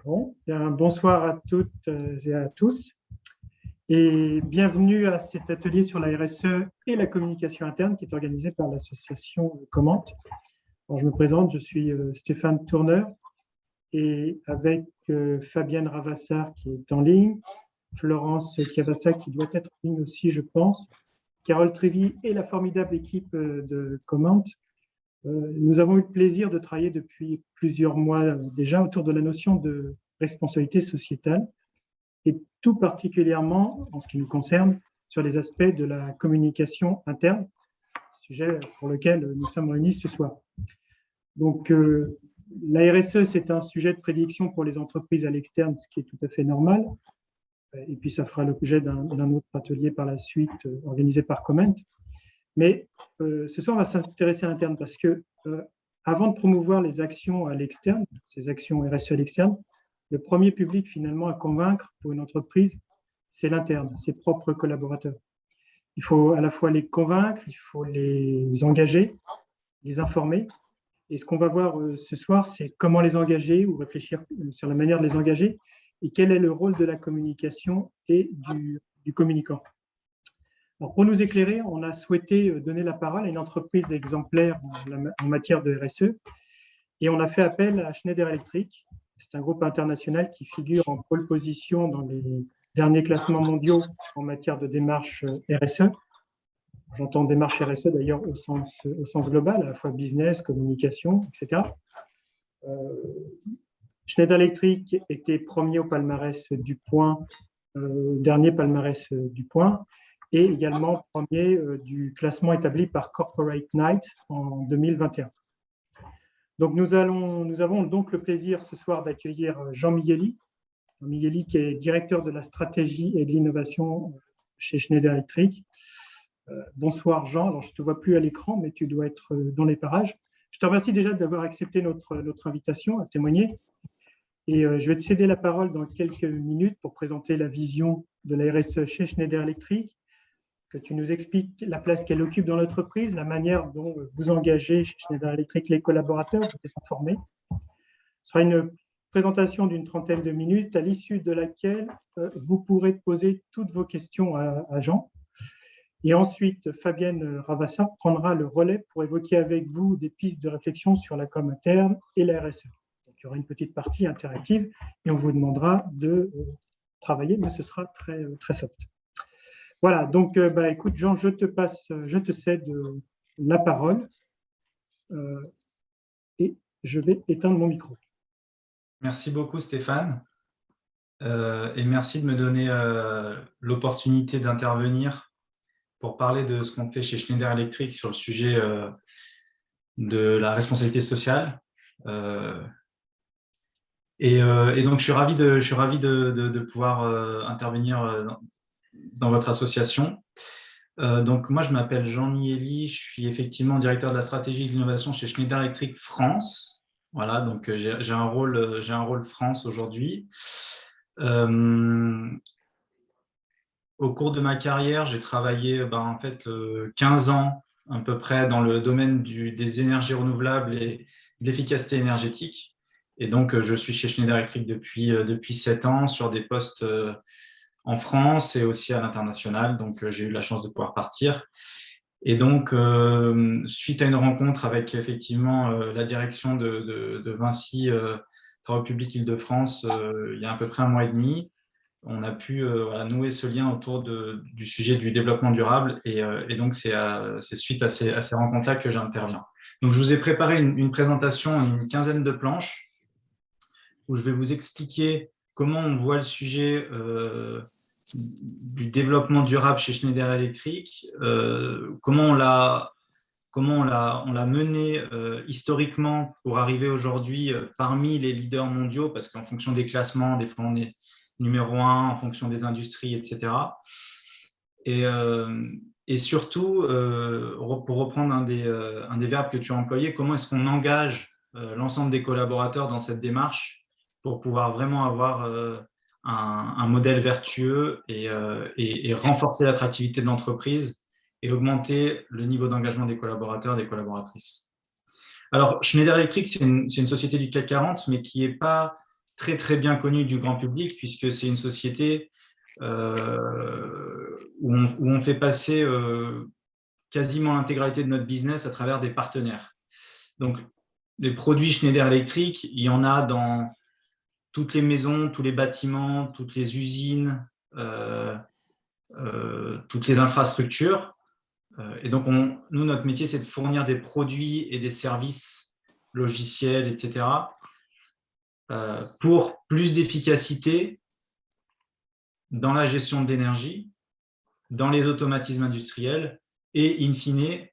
Bon, bien, bonsoir à toutes et à tous et bienvenue à cet atelier sur la RSE et la communication interne qui est organisé par l'association Comment. Alors, je me présente, je suis Stéphane Tourneur et avec Fabienne Ravassar qui est en ligne, Florence Chiavassa qui doit être en ligne aussi, je pense, Carole Trévy et la formidable équipe de Comment. Nous avons eu le plaisir de travailler depuis plusieurs mois déjà autour de la notion de responsabilité sociétale et tout particulièrement, en ce qui nous concerne, sur les aspects de la communication interne, sujet pour lequel nous sommes réunis ce soir. Donc, la RSE, c'est un sujet de prédilection pour les entreprises à l'externe, ce qui est tout à fait normal. Et puis, ça fera l'objet d'un autre atelier par la suite, organisé par Comment. Mais ce soir, on va s'intéresser à l'interne parce que avant de promouvoir les actions à l'externe, ces actions RSE à l'externe, le premier public finalement à convaincre pour une entreprise, c'est l'interne, ses propres collaborateurs. Il faut à la fois les convaincre, il faut les engager, les informer. Et ce qu'on va voir ce soir, c'est comment les engager ou réfléchir sur la manière de les engager et quel est le rôle de la communication et du communicant. Alors, pour nous éclairer, on a souhaité donner la parole à une entreprise exemplaire en matière de RSE et on a fait appel à Schneider Electric. C'est un groupe international qui figure en pole position dans les derniers classements mondiaux en matière de démarche RSE. J'entends démarche RSE d'ailleurs au sens global, à la fois business, communication, etc. Schneider Electric était premier au palmarès du Point, dernier palmarès du Point, et également premier du classement établi par Corporate Knights en 2021. Donc nous avons donc le plaisir ce soir d'accueillir Jean Migueli. Jean Migueli qui est directeur de la stratégie et de l'innovation chez Schneider Electric. Bonsoir Jean, alors je ne te vois plus à l'écran, mais tu dois être dans les parages. Je te remercie déjà d'avoir accepté notre invitation à témoigner. Et je vais te céder la parole dans quelques minutes pour présenter la vision de la RSE chez Schneider Electric, que tu nous expliques la place qu'elle occupe dans l'entreprise, la manière dont vous engagez chez Schneider Electric les collaborateurs, vous les informez. Ce sera une présentation d'une trentaine de minutes, à l'issue de laquelle vous pourrez poser toutes vos questions à Jean. Et ensuite, Fabienne Ravassar prendra le relais pour évoquer avec vous des pistes de réflexion sur la com interne et la RSE. Donc, il y aura une petite partie interactive et on vous demandera de travailler, mais ce sera très, très soft. Voilà, donc écoute Jean, je te cède la parole et je vais éteindre mon micro. Merci beaucoup Stéphane et merci de me donner l'opportunité d'intervenir pour parler de ce qu'on fait chez Schneider Electric sur le sujet de la responsabilité sociale. Et donc je suis ravi de pouvoir intervenir dans votre association. Donc moi je m'appelle Jean Migueli, je suis effectivement directeur de la stratégie et de l'innovation chez Schneider Electric France. Voilà, donc j'ai un rôle France aujourd'hui. Au cours de ma carrière, j'ai travaillé 15 ans à peu près dans le domaine des énergies renouvelables et de l'efficacité énergétique. Et donc, je suis chez Schneider Electric depuis 7 ans sur des postes en France et aussi à l'international. Donc, j'ai eu la chance de pouvoir partir. Et donc, suite à une rencontre avec effectivement la direction de Vinci Travaux Publics Île-de-France il y a à peu près un mois et demi, on a pu nouer ce lien autour du sujet du développement durable et donc c'est suite à ces rencontres-là que j'interviens. Donc je vous ai préparé une présentation, une quinzaine de planches où je vais vous expliquer comment on voit le sujet du développement durable chez Schneider Electric, comment on l'a mené historiquement pour arriver aujourd'hui parmi les leaders mondiaux, parce qu'en fonction des classements, des fois on est numéro 1 en fonction des industries, etc. Et surtout, pour reprendre un des verbes que tu as employé, comment est-ce qu'on engage l'ensemble des collaborateurs dans cette démarche pour pouvoir vraiment avoir un modèle vertueux et renforcer l'attractivité de l'entreprise et augmenter le niveau d'engagement des collaborateurs et des collaboratrices. Alors, Schneider Electric, c'est une société du CAC 40, mais qui n'est pas très très bien connue du grand public puisque c'est une société où on fait passer quasiment l'intégralité de notre business à travers des partenaires. Donc, les produits Schneider Electric, il y en a dans toutes les maisons, tous les bâtiments, toutes les usines, toutes les infrastructures. Et donc, nous, notre métier, c'est de fournir des produits et des services logiciels, etc., pour plus d'efficacité dans la gestion de l'énergie, dans les automatismes industriels et, in fine,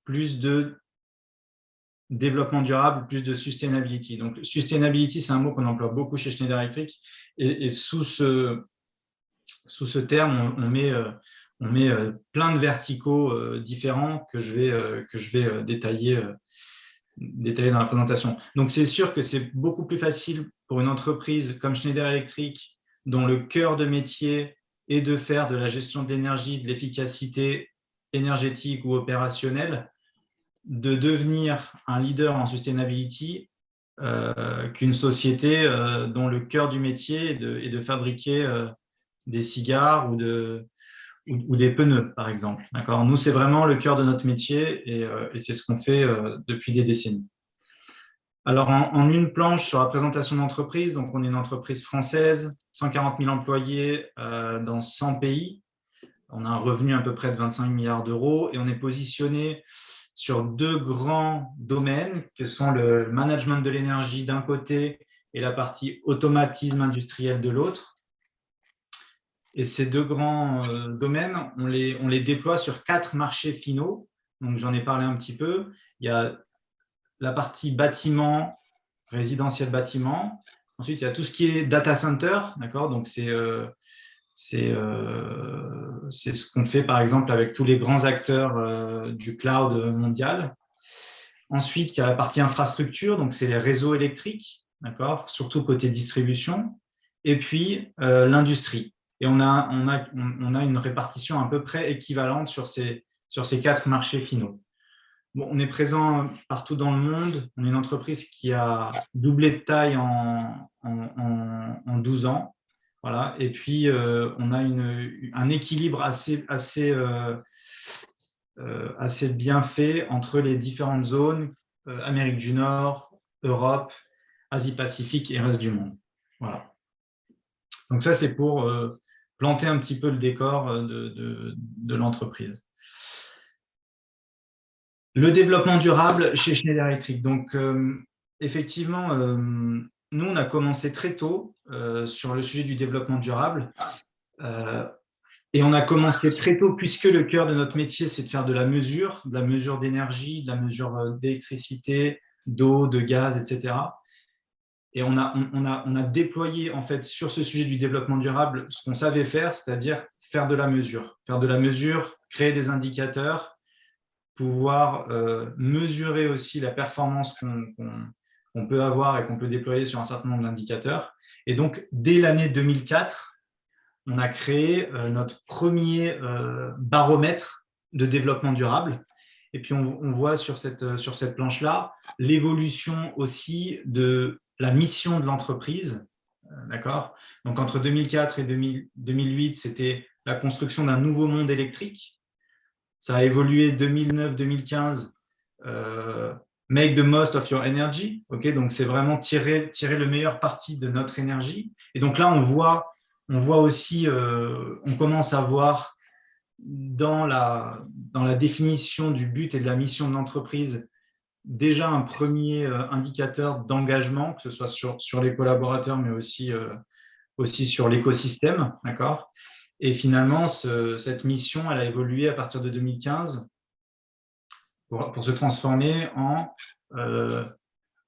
plus de développement durable, plus de sustainability. Donc, sustainability, c'est un mot qu'on emploie beaucoup chez Schneider Electric. Et sous ce terme, on met plein de verticaux différents que je vais détailler dans la présentation. Donc, c'est sûr que c'est beaucoup plus facile pour une entreprise comme Schneider Electric, dont le cœur de métier est de faire de la gestion de l'énergie, de l'efficacité énergétique ou opérationnelle, de devenir un leader en sustainability qu'une société dont le cœur du métier est de fabriquer des cigares ou des pneus, par exemple. D'accord ? Nous, c'est vraiment le cœur de notre métier et c'est ce qu'on fait depuis des décennies. Alors, en une planche sur la présentation d'entreprise, donc on est une entreprise française, 140 000 employés dans 100 pays. On a un revenu à peu près de 25 milliards d'euros et on est positionné sur deux grands domaines que sont le management de l'énergie d'un côté et la partie automatisme industriel de l'autre. Et ces deux grands domaines, on les déploie sur 4 marchés finaux. Donc, j'en ai parlé un petit peu. Il y a la partie bâtiment, résidentiel bâtiment. Ensuite, il y a tout ce qui est data center. D'accord ? Donc, c'est ce qu'on fait, par exemple, avec tous les grands acteurs du cloud mondial. Ensuite, il y a la partie infrastructure. Donc, c'est les réseaux électriques. D'accord ? Surtout côté distribution. Et puis, l'industrie. Et on a une répartition à peu près équivalente sur ces 4 marchés finaux. Bon, on est présent partout dans le monde. On est une entreprise qui a doublé de taille en 12 ans. Voilà. Et puis, on a un équilibre assez bien fait entre les différentes zones, Amérique du Nord, Europe, Asie-Pacifique et reste du monde. Voilà. Donc ça, c'est pour planter un petit peu le décor de l'entreprise. Le développement durable chez Schneider Electric. Donc, effectivement, nous, on a commencé très tôt sur le sujet du développement durable. Et on a commencé très tôt, puisque le cœur de notre métier, c'est de faire de la mesure d'énergie, de la mesure d'électricité, d'eau, de gaz, etc. Et on a déployé, en fait, sur ce sujet du développement durable, ce qu'on savait faire, c'est-à-dire faire de la mesure. Faire de la mesure, créer des indicateurs, pouvoir mesurer aussi la performance qu'on peut avoir et qu'on peut déployer sur un certain nombre d'indicateurs. Et donc, dès l'année 2004, on a créé notre premier baromètre de développement durable. Et puis, on voit sur cette planche-là l'évolution aussi de la mission de l'entreprise. D'accord ? Donc, entre 2004 et 2008, c'était la construction d'un nouveau monde électrique. Ça a évolué 2009-2015, make the most of your energy. Okay, donc, c'est vraiment tirer le meilleur parti de notre énergie. Et donc là, on voit aussi, on commence à voir dans la définition du but et de la mission de l'entreprise déjà un premier indicateur d'engagement, que ce soit sur les collaborateurs, mais aussi sur l'écosystème. D'accord ? Et finalement, cette mission, elle a évolué à partir de 2015 pour se transformer en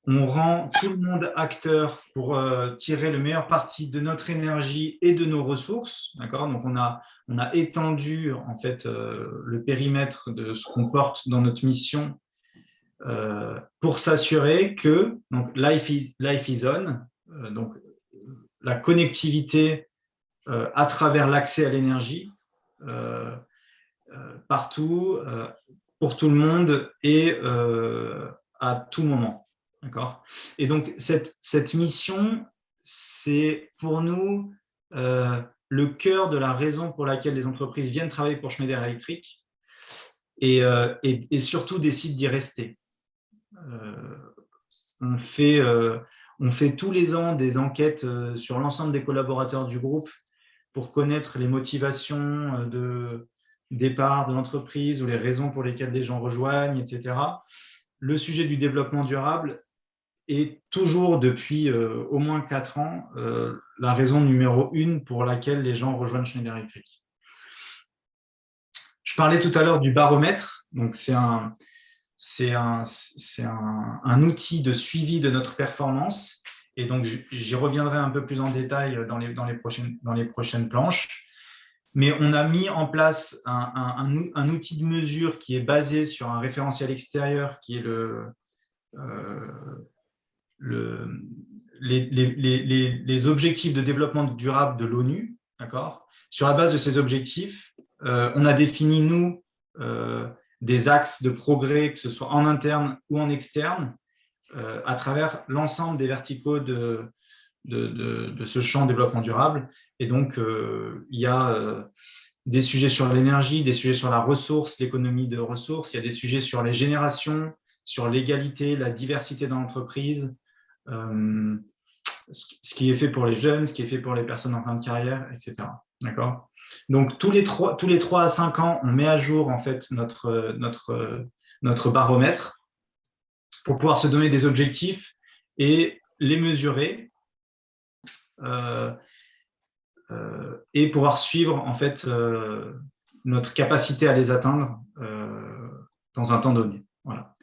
on rend tout le monde acteur pour tirer le meilleur parti de notre énergie et de nos ressources. D'accord ? Donc, on a étendu en fait le périmètre de ce qu'on porte dans notre mission pour s'assurer que donc life is on, donc la connectivité à travers l'accès à l'énergie partout, pour tout le monde et à tout moment. D'accord ? Et donc, cette mission, c'est pour nous le cœur de la raison pour laquelle les entreprises viennent travailler pour Schneider Electric et surtout décident d'y rester. On fait tous les ans des enquêtes sur l'ensemble des collaborateurs du groupe pour connaître les motivations de départ de l'entreprise ou les raisons pour lesquelles les gens rejoignent, etc. Le sujet du développement durable est toujours, depuis au moins 4 ans, la raison numéro 1 pour laquelle les gens rejoignent Schneider Electric. Je parlais tout à l'heure du baromètre. Donc, c'est un outil de suivi de notre performance. Et donc, j'y reviendrai un peu plus en détail dans les prochaines planches. Mais on a mis en place un outil de mesure qui est basé sur un référentiel extérieur qui est les objectifs de développement durable de l'ONU. D'accord ? Sur la base de ces objectifs, on a défini, nous, des axes de progrès, que ce soit en interne ou en externe, à travers l'ensemble des verticaux de ce champ de développement durable. Et donc, il y a des sujets sur l'énergie, des sujets sur la ressource, l'économie de ressources, il y a des sujets sur les générations, sur l'égalité, la diversité dans l'entreprise, ce qui est fait pour les jeunes, ce qui est fait pour les personnes en fin de carrière, etc. D'accord ? Donc, tous les 3 à 5 ans, on met à jour en fait notre baromètre pour pouvoir se donner des objectifs et les mesurer et pouvoir suivre en fait notre capacité à les atteindre dans un temps donné. Voilà.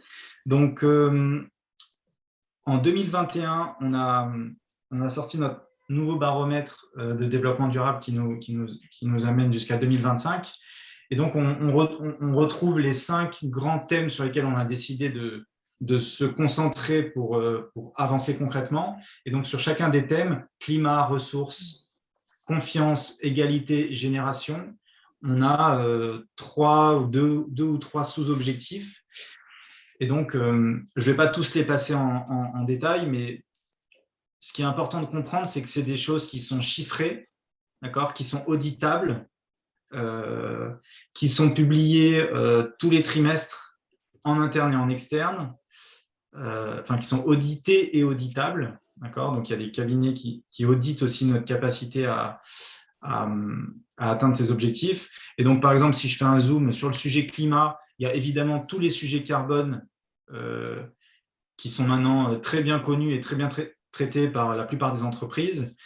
Donc, en 2021, on a sorti notre nouveau baromètre de développement durable qui nous amène jusqu'à 2025. Et donc, on retrouve les 5 grands thèmes sur lesquels on a décidé de se concentrer pour avancer concrètement. Et donc, sur chacun des thèmes, climat, ressources, confiance, égalité, génération, on a 2 ou 3 sous-objectifs. Et donc, je ne vais pas tous les passer en détail, mais ce qui est important de comprendre, c'est que c'est des choses qui sont chiffrées, d'accord, qui sont auditables, qui sont publiées tous les trimestres en interne et en externe, qui sont auditées et auditables, d'accord. Donc, il y a des cabinets qui auditent aussi notre capacité à atteindre ces objectifs. Et donc, par exemple, si je fais un zoom sur le sujet climat, il y a évidemment tous les sujets carbone qui sont maintenant très bien connus et très bien traités par la plupart des entreprises.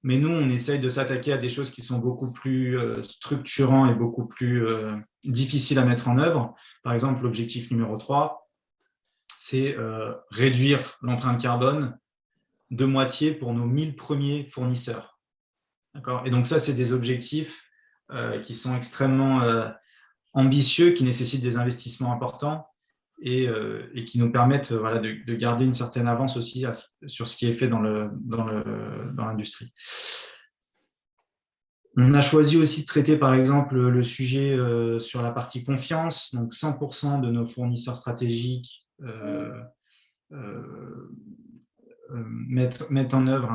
Mais nous, on essaye de s'attaquer à des choses qui sont beaucoup plus structurants et beaucoup plus difficiles à mettre en œuvre. Par exemple, l'objectif numéro 3, c'est réduire l'empreinte carbone de moitié pour nos 1000 premiers fournisseurs. D'accord ? Et donc ça, c'est des objectifs qui sont extrêmement ambitieux, qui nécessitent des investissements importants et qui nous permettent de garder une certaine avance aussi sur ce qui est fait dans l'industrie. On a choisi aussi de traiter, par exemple, le sujet sur la partie confiance. Donc, 100% de nos fournisseurs stratégiques mettent en œuvre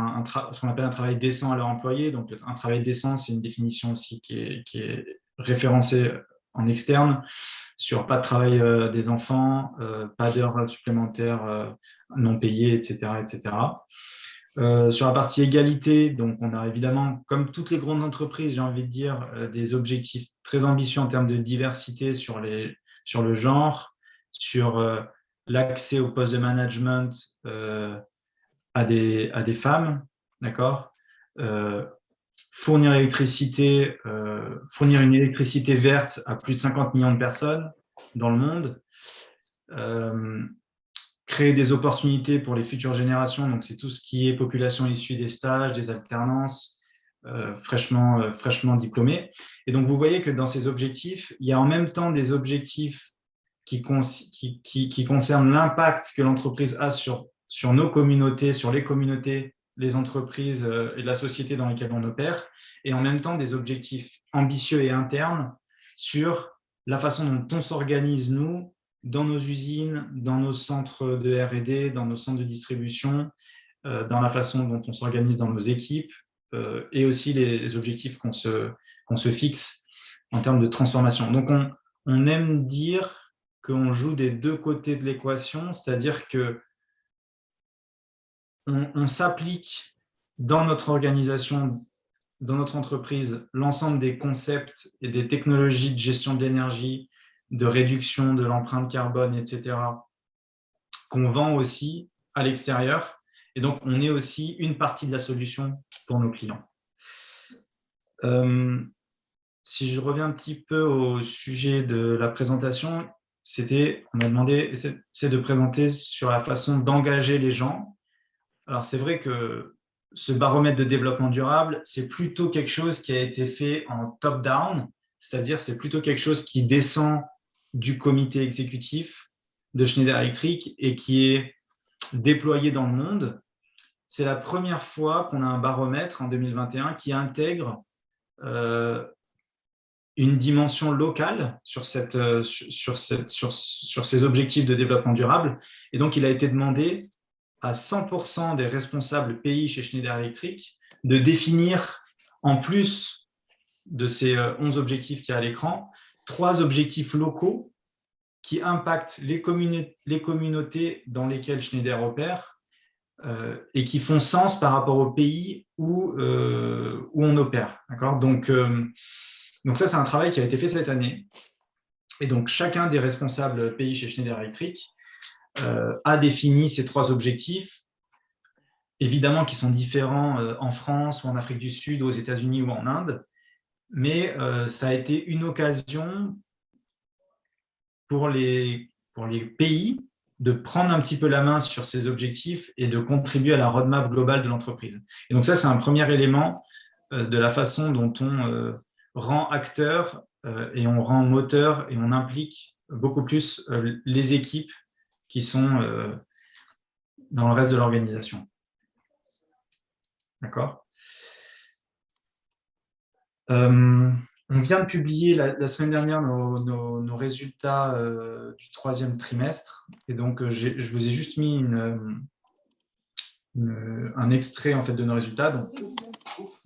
ce qu'on appelle un travail décent à leurs employés. Donc, un travail décent, c'est une définition aussi qui est référencée en externe, sur pas de travail des enfants, pas d'heures supplémentaires non payées, etc. etc. Sur la partie égalité, donc on a évidemment, comme toutes les grandes entreprises, j'ai envie de dire, des objectifs très ambitieux en termes de diversité sur le genre, sur l'accès au poste de management à des femmes, d'accord, fournir une électricité verte à plus de 50 millions de personnes dans le monde, créer des opportunités pour les futures générations, donc c'est tout ce qui est population issue des stages, des alternances, fraîchement diplômés. Et donc vous voyez que dans ces objectifs, il y a en même temps des objectifs qui concernent l'impact que l'entreprise a sur nos communautés, sur les communautés, les entreprises et la société dans lesquelles on opère, et en même temps des objectifs ambitieux et internes sur la façon dont on s'organise, nous, dans nos usines, dans nos centres de R&D, dans nos centres de distribution, dans la façon dont on s'organise dans nos équipes et aussi les objectifs qu'on se fixe en termes de transformation. Donc, on aime dire qu'on joue des deux côtés de l'équation, c'est-à-dire que on s'applique dans notre organisation, dans notre entreprise, l'ensemble des concepts et des technologies de gestion de l'énergie, de réduction de l'empreinte carbone, etc., qu'on vend aussi à l'extérieur. Et donc, on est aussi une partie de la solution pour nos clients. Si je reviens un petit peu au sujet de la présentation, on m'a demandé de présenter sur la façon d'engager les gens. Alors, c'est vrai que ce baromètre de développement durable, c'est plutôt quelque chose qui a été fait en top-down, c'est-à-dire c'est plutôt quelque chose qui descend du comité exécutif de Schneider Electric et qui est déployé dans le monde. C'est la première fois qu'on a un baromètre en 2021 qui intègre une dimension locale sur ces objectifs de développement durable. Et donc, il a été demandé à 100% des responsables pays chez Schneider Electric de définir, en plus de ces 11 objectifs qu'il y a à l'écran, 3 objectifs locaux qui impactent les communautés dans lesquelles Schneider opère et qui font sens par rapport au pays où on opère. Donc ça, c'est un travail qui a été fait cette année. Et donc, chacun des responsables pays chez Schneider Electric a défini ces 3 objectifs, évidemment qui sont différents en France ou en Afrique du Sud, aux États-Unis ou en Inde, mais ça a été une occasion pour les pays de prendre un petit peu la main sur ces objectifs et de contribuer à la roadmap globale de l'entreprise. Et donc ça, c'est un premier élément de la façon dont on rend acteur et on rend moteur et on implique beaucoup plus les équipes qui sont dans le reste de l'organisation. D'accord. On vient de publier la semaine dernière nos résultats du 3e trimestre. Et donc, je vous ai juste mis un extrait en fait, de nos résultats. Donc,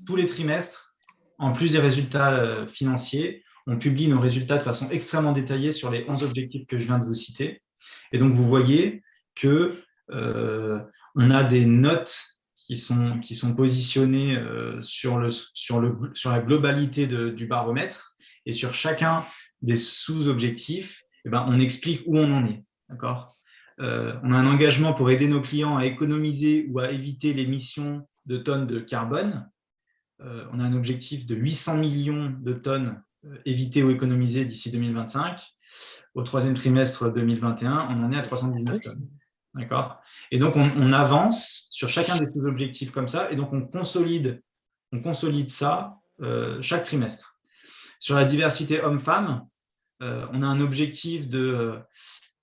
tous les trimestres, en plus des résultats financiers, on publie nos résultats de façon extrêmement détaillée sur les 11 objectifs que je viens de vous citer. Et donc, vous voyez que on a des notes qui sont positionnées sur la globalité du baromètre, et sur chacun des sous-objectifs, on explique où on en est. D'accord. On a un engagement pour aider nos clients à économiser ou à éviter l'émission de tonnes de carbone. On a un objectif de 800 millions de tonnes évitées ou économisées d'ici 2025. Au 3e trimestre 2021, on en est à 319 tonnes. D'accord. Et donc, on avance sur chacun des sous-objectifs comme ça, et donc on consolide ça chaque trimestre. Sur la diversité homme-femme, on a un objectif de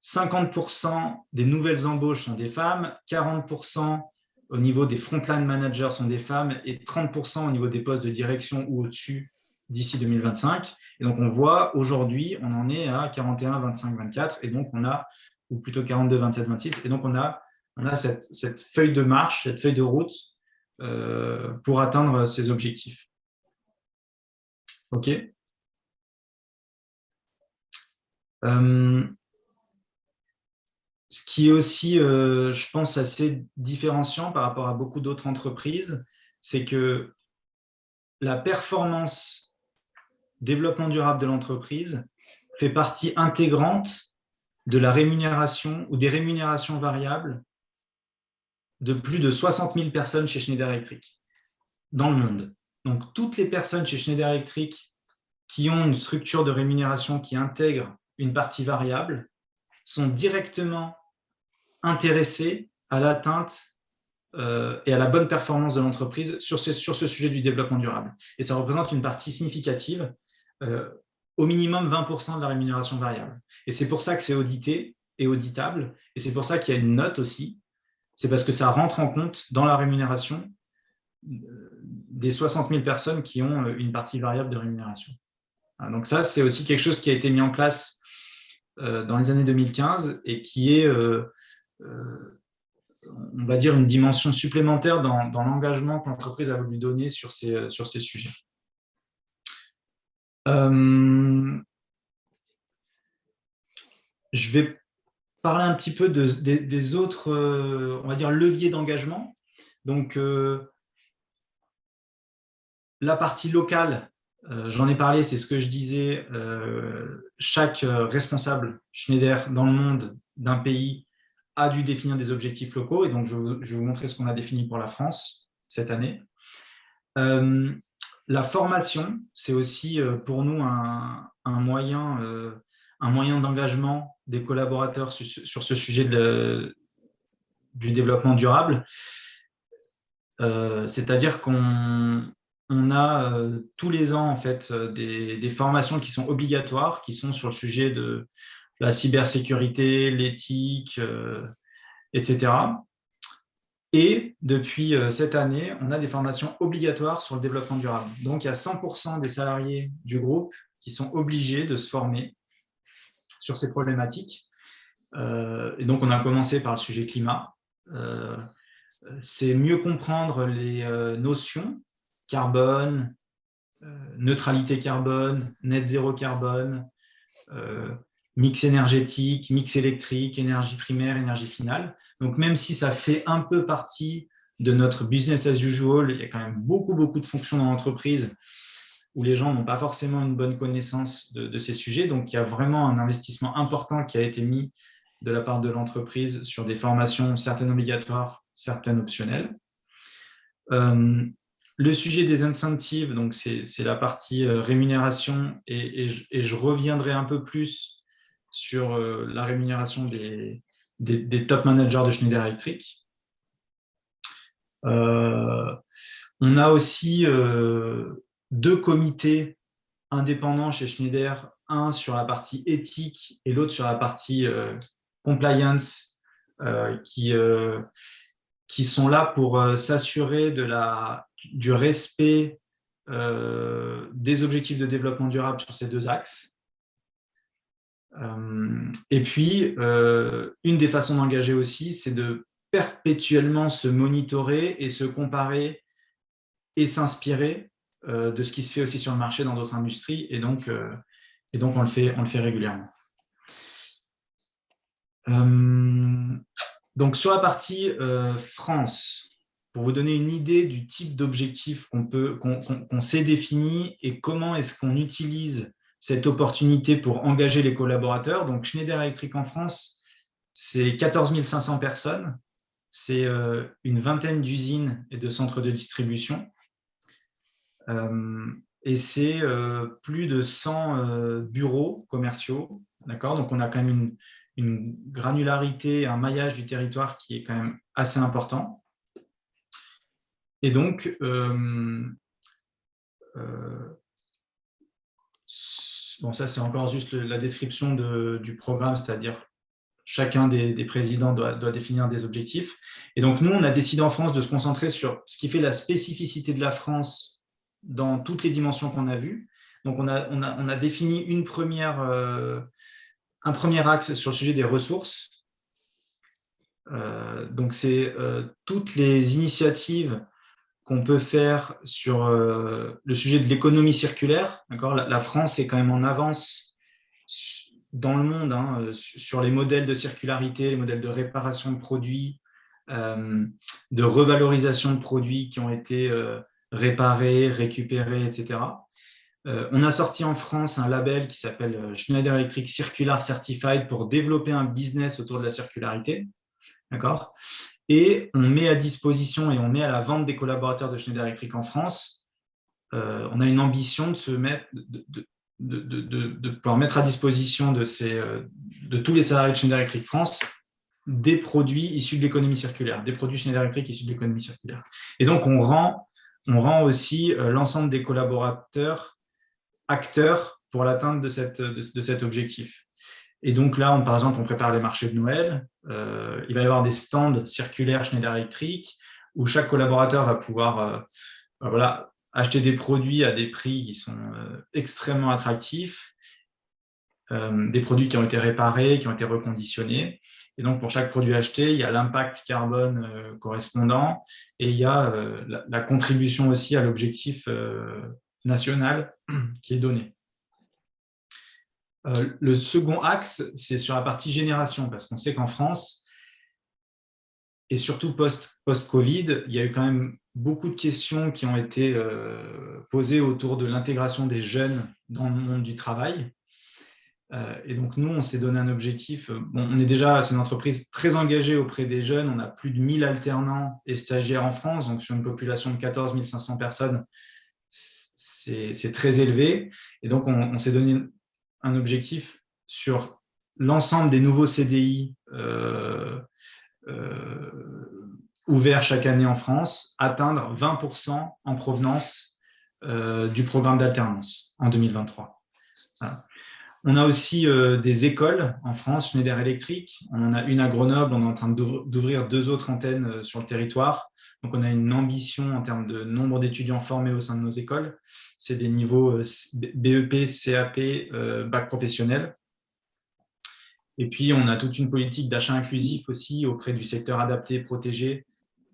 50% des nouvelles embauches sont des femmes, 40% au niveau des frontline managers sont des femmes, et 30% au niveau des postes de direction ou au-dessus d'ici 2025. Et donc, on voit aujourd'hui, on en est à 41, 25, 24, et donc on a, ou plutôt 42, 27, 26, et donc on a cette feuille de marche, cette feuille de route pour atteindre ces objectifs. OK. Ce qui est aussi, je pense, assez différenciant par rapport à beaucoup d'autres entreprises, c'est que la performance développement durable de l'entreprise fait partie intégrante de la rémunération ou des rémunérations variables de plus de 60 000 personnes chez Schneider Electric dans le monde. Donc, toutes les personnes chez Schneider Electric qui ont une structure de rémunération qui intègre une partie variable sont directement intéressées à l'atteinte et à la bonne performance de l'entreprise sur ce sujet du développement durable. Et ça représente une partie significative, au minimum 20% de la rémunération variable. Et c'est pour ça que c'est audité et auditable, et c'est pour ça qu'il y a une note aussi. C'est parce que ça rentre en compte dans la rémunération des 60 000 personnes qui ont une partie variable de rémunération. Donc ça, c'est aussi quelque chose qui a été mis en place dans les années 2015 et qui est on va dire, une dimension supplémentaire dans l'engagement que l'entreprise a voulu donner sur ces sujets. Je vais parler un petit peu des autres, on va dire, leviers d'engagement. Donc, la partie locale, j'en ai parlé, c'est ce que je disais, chaque responsable Schneider dans le monde d'un pays a dû définir des objectifs locaux, et donc je vais vous montrer ce qu'on a défini pour la France cette année. La formation, c'est aussi pour nous un moyen d'engagement des collaborateurs sur ce sujet du développement durable. C'est-à-dire qu'on a tous les ans en fait des formations qui sont obligatoires, qui sont sur le sujet de la cybersécurité, l'éthique, etc. Et depuis cette année, on a des formations obligatoires sur le développement durable. Donc, il y a 100% des salariés du groupe qui sont obligés de se former sur ces problématiques. Et donc, on a commencé par le sujet climat. C'est mieux comprendre les notions carbone, neutralité carbone, net zéro carbone, mix énergétique, mix électrique, énergie primaire, énergie finale. Donc, même si ça fait un peu partie de notre business as usual, il y a quand même beaucoup de fonctions dans l'entreprise où les gens n'ont pas forcément une bonne connaissance de ces sujets. Donc, il y a vraiment un investissement important qui a été mis de la part de l'entreprise sur des formations, certaines obligatoires, certaines optionnelles. Le sujet des incentives, donc c'est la partie rémunération, et je reviendrai un peu plus sur la rémunération des top managers de Schneider Electric. On a aussi 2 comités indépendants chez Schneider, un sur la partie éthique et l'autre sur la partie compliance, qui sont là pour s'assurer du respect des objectifs de développement durable sur ces 2 axes. Et puis, une des façons d'engager aussi, c'est de perpétuellement se monitorer et se comparer et s'inspirer de ce qui se fait aussi sur le marché dans d'autres industries. Et donc on le fait régulièrement. Donc, sur la partie France, pour vous donner une idée du type d'objectif qu'on s'est défini et comment est-ce qu'on utilise cette opportunité pour engager les collaborateurs. Donc, Schneider Electric en France, c'est 14 500 personnes, c'est une vingtaine d'usines et de centres de distribution, et c'est plus de 100 bureaux commerciaux. D'accord ? Donc, on a quand même une granularité, un maillage du territoire qui est quand même assez important. Et donc, bon, ça c'est encore juste la description du programme, c'est-à-dire chacun des présidents doit définir des objectifs. Et donc, nous, on a décidé en France de se concentrer sur ce qui fait la spécificité de la France dans toutes les dimensions qu'on a vues. Donc, on a défini un premier axe sur le sujet des ressources. Donc, c'est toutes les initiatives qu'on peut faire sur le sujet de l'économie circulaire. La France est quand même en avance dans le monde sur les modèles de circularité, les modèles de réparation de produits, de revalorisation de produits qui ont été réparés, récupérés, etc. On a sorti en France un label qui s'appelle Schneider Electric Circular Certified pour développer un business autour de la circularité. D'accord ? Et on met à disposition et on met à la vente des collaborateurs de Schneider Electric en France. On a une ambition de pouvoir mettre à disposition de tous les salariés de Schneider Electric France des produits issus de l'économie circulaire, des produits Schneider Electric issus de l'économie circulaire. Et donc, on rend aussi l'ensemble des collaborateurs acteurs pour l'atteinte de cet objectif. Et donc là, par exemple, on prépare les marchés de Noël. Il va y avoir des stands circulaires Schneider Electric où chaque collaborateur va pouvoir acheter des produits à des prix qui sont extrêmement attractifs, des produits qui ont été réparés, qui ont été reconditionnés. Et donc, pour chaque produit acheté, il y a l'impact carbone correspondant et il y a la contribution aussi à l'objectif national qui est donné. Le second axe, c'est sur la partie génération, parce qu'on sait qu'en France, et surtout post-Covid, il y a eu quand même beaucoup de questions qui ont été posées autour de l'intégration des jeunes dans le monde du travail. Et donc, nous, on s'est donné un objectif. Bon, c'est une entreprise très engagée auprès des jeunes. On a plus de 1000 alternants et stagiaires en France, donc sur une population de 14 500 personnes, c'est très élevé. Et donc, on s'est donné un objectif sur l'ensemble des nouveaux CDI ouverts chaque année en France, atteindre 20% en provenance du programme d'alternance en 2023. Voilà. On a aussi des écoles en France, Schneider Electric. On en a une à Grenoble. On est en train d'ouvrir 2 autres antennes sur le territoire. Donc, on a une ambition en termes de nombre d'étudiants formés au sein de nos écoles. C'est des niveaux BEP, CAP, bac professionnel. Et puis, on a toute une politique d'achat inclusif aussi auprès du secteur adapté, protégé,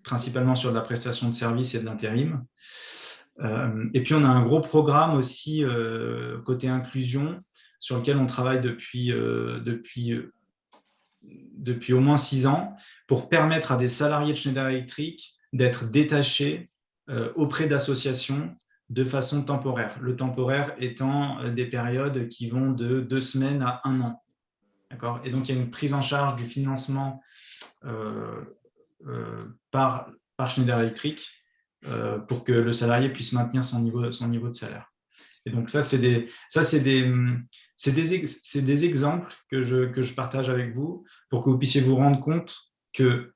principalement sur de la prestation de services et de l'intérim. Et puis, on a un gros programme aussi côté inclusion, sur lequel on travaille depuis au moins 6 ans, pour permettre à des salariés de Schneider Electric d'être détachés auprès d'associations de façon temporaire. Le temporaire étant des périodes qui vont de 2 semaines à 1 an. D'accord ? Et donc, il y a une prise en charge du financement par Schneider Electric pour que le salarié puisse maintenir son niveau de salaire. Et donc, ça, c'est des exemples que je partage avec vous pour que vous puissiez vous rendre compte qu'il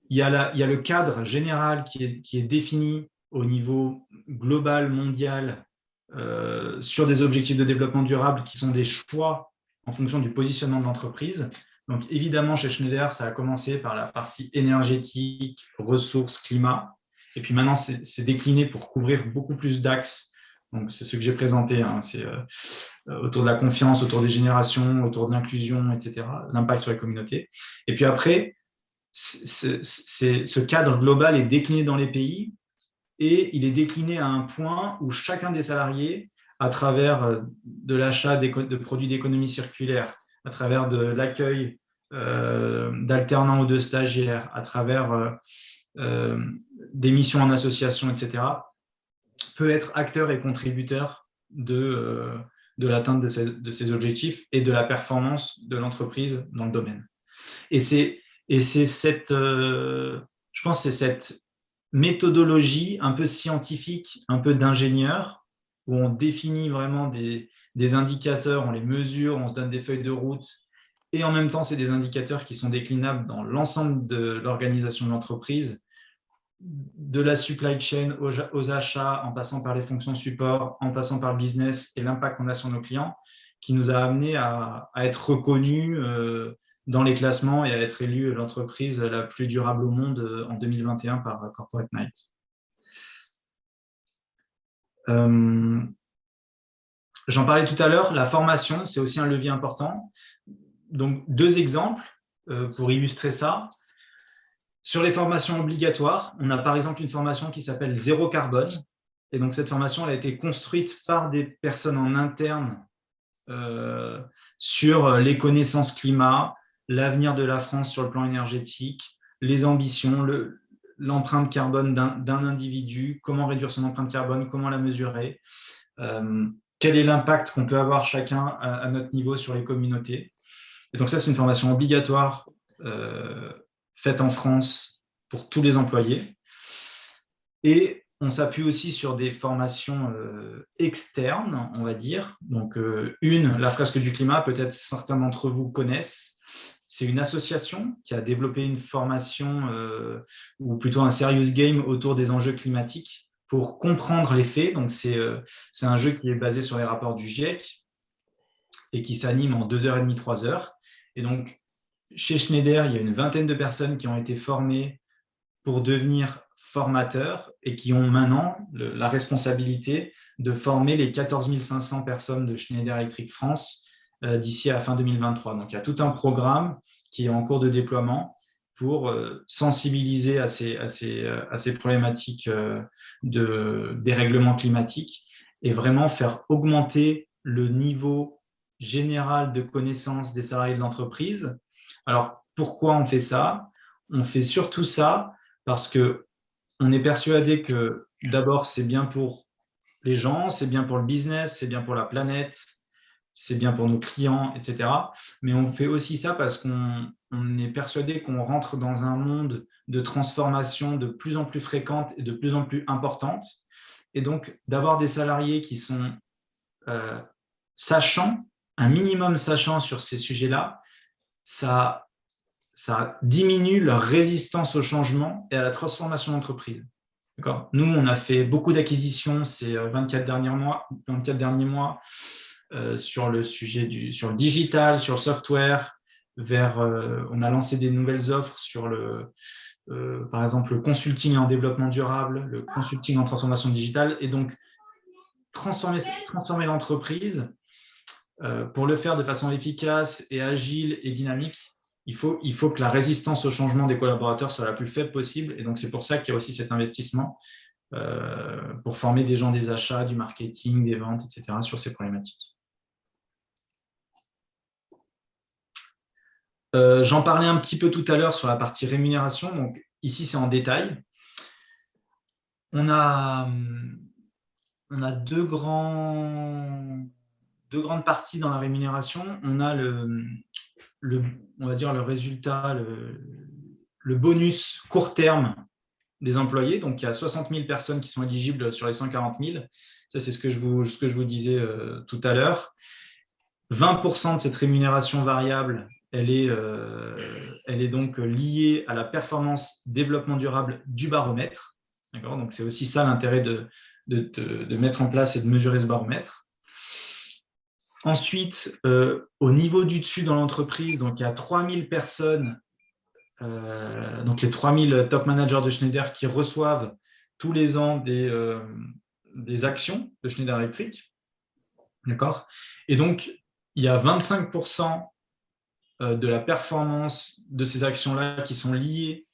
y a le cadre général qui est défini au niveau global, mondial, sur des objectifs de développement durable qui sont des choix en fonction du positionnement de l'entreprise. Donc, évidemment, chez Schneider, ça a commencé par la partie énergétique, ressources, climat. Et puis maintenant, c'est décliné pour couvrir beaucoup plus d'axes. Donc, c'est ce que j'ai présenté, hein. C'est autour de la confiance, autour des générations, autour de l'inclusion, etc., l'impact sur les communautés. Et puis après, ce cadre global est décliné dans les pays et il est décliné à un point où chacun des salariés, à travers de l'achat de produits d'économie circulaire, à travers de l'accueil d'alternants ou de stagiaires, à travers des missions en association, etc., peut être acteur et contributeur de l'atteinte de ces objectifs et de la performance de l'entreprise dans le domaine. Et c'est cette, je pense, c'est cette méthodologie un peu scientifique, un peu d'ingénieur, où on définit vraiment des indicateurs, on les mesure, on se donne des feuilles de route, et en même temps, c'est des indicateurs qui sont déclinables dans l'ensemble de l'organisation de l'entreprise, de la supply chain aux achats, en passant par les fonctions support, en passant par le business et l'impact qu'on a sur nos clients, qui nous a amené à être reconnus dans les classements et à être élu l'entreprise la plus durable au monde en 2021 par Corporate Knight. J'en parlais tout à l'heure, la formation, c'est aussi un levier important. Donc, 2 exemples pour illustrer ça. Sur les formations obligatoires, on a par exemple une formation qui s'appelle Zéro Carbone. Et donc, cette formation elle a été construite par des personnes en interne sur les connaissances climat, l'avenir de la France sur le plan énergétique, les ambitions, l'empreinte carbone d'un individu, comment réduire son empreinte carbone, comment la mesurer, quel est l'impact qu'on peut avoir chacun à notre niveau sur les communautés. Et donc ça, c'est une formation obligatoire faite en France pour tous les employés. Et on s'appuie aussi sur des formations externes, on va dire. Donc, la fresque du climat, peut-être certains d'entre vous connaissent. C'est une association qui a développé une formation, ou plutôt un serious game autour des enjeux climatiques pour comprendre les faits. Donc, c'est un jeu qui est basé sur les rapports du GIEC et qui s'anime en 2h30, 3 heures. Et donc, chez Schneider, il y a une vingtaine de personnes qui ont été formées pour devenir formateurs et qui ont maintenant la responsabilité de former les 14 500 personnes de Schneider Electric France d'ici à la fin 2023. Donc, il y a tout un programme qui est en cours de déploiement pour sensibiliser à ces problématiques de dérèglement climatique et vraiment faire augmenter le niveau général de connaissance des salariés de l'entreprise. Alors, pourquoi on fait ça? On fait surtout ça parce qu'on est persuadé que d'abord, c'est bien pour les gens, c'est bien pour le business, c'est bien pour la planète, c'est bien pour nos clients, etc. Mais on fait aussi ça parce qu'on est persuadé qu'on rentre dans un monde de transformation de plus en plus fréquente et de plus en plus importante. Et donc, d'avoir des salariés qui sont sachants, un minimum sachant sur ces sujets-là, ça diminue leur résistance au changement et à la transformation d'entreprise. Nous, on a fait beaucoup d'acquisitions ces 24 derniers mois sur le sujet sur le digital, sur le software, on a lancé des nouvelles offres sur par exemple, le consulting en développement durable, le consulting en transformation digitale, et donc transformer l'entreprise pour le faire de façon efficace et agile et dynamique. Il faut que la résistance au changement des collaborateurs soit la plus faible possible. Et donc, c'est pour ça qu'il y a aussi cet investissement pour former des gens des achats, du marketing, des ventes, etc. sur ces problématiques. J'en parlais un petit peu tout à l'heure sur la partie rémunération. Donc, ici, c'est en détail. On a deux grandes parties dans la rémunération. On a on va dire le résultat, le bonus court terme des employés. Donc, il y a 60 000 personnes qui sont éligibles sur les 140 000. Ça, c'est ce que je vous disais tout à l'heure. 20% de cette rémunération variable, elle est donc liée à la performance développement durable du baromètre. Donc, c'est aussi ça l'intérêt de mettre en place et de mesurer ce baromètre. Ensuite, au niveau du dessus dans l'entreprise, donc il y a 3000 personnes, donc les 3000 top managers de Schneider qui reçoivent tous les ans des actions de Schneider Electric. D'accord ? Et donc, il y a 25% de la performance de ces actions-là qui sont liées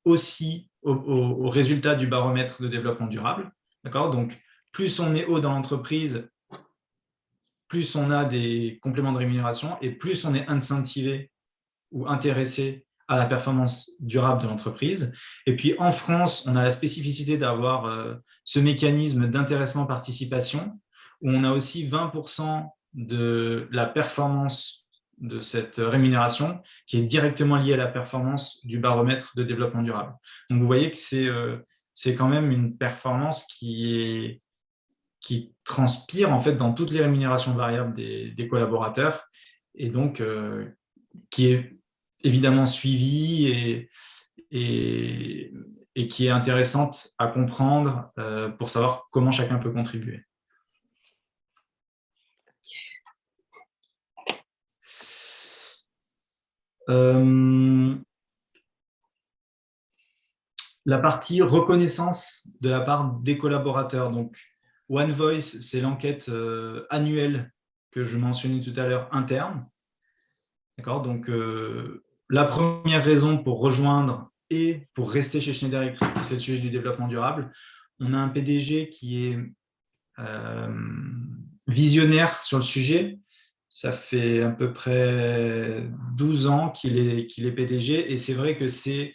aussi au résultat du baromètre de développement durable. D'accord ? Donc, plus on est haut dans l'entreprise, plus on a des compléments de rémunération et plus on est incentivé ou intéressé à la performance durable de l'entreprise. Et puis en France, on a la spécificité d'avoir ce mécanisme d'intéressement-participation où on a aussi 20% de la performance de cette rémunération qui est directement liée à la performance du baromètre de développement durable. Donc vous voyez que c'est quand même une performance qui transpire en fait dans toutes les rémunérations variables des collaborateurs et donc qui est évidemment suivie et qui est intéressante à comprendre pour savoir comment chacun peut contribuer. La partie reconnaissance de la part des collaborateurs. Donc, One Voice, c'est l'enquête annuelle que je mentionnais tout à l'heure interne. D'accord ? Donc, la première raison pour rejoindre et pour rester chez Schneider Electric, c'est le sujet du développement durable. On a un PDG qui est visionnaire sur le sujet. Ça fait à peu près 12 ans qu'il est PDG et c'est vrai que c'est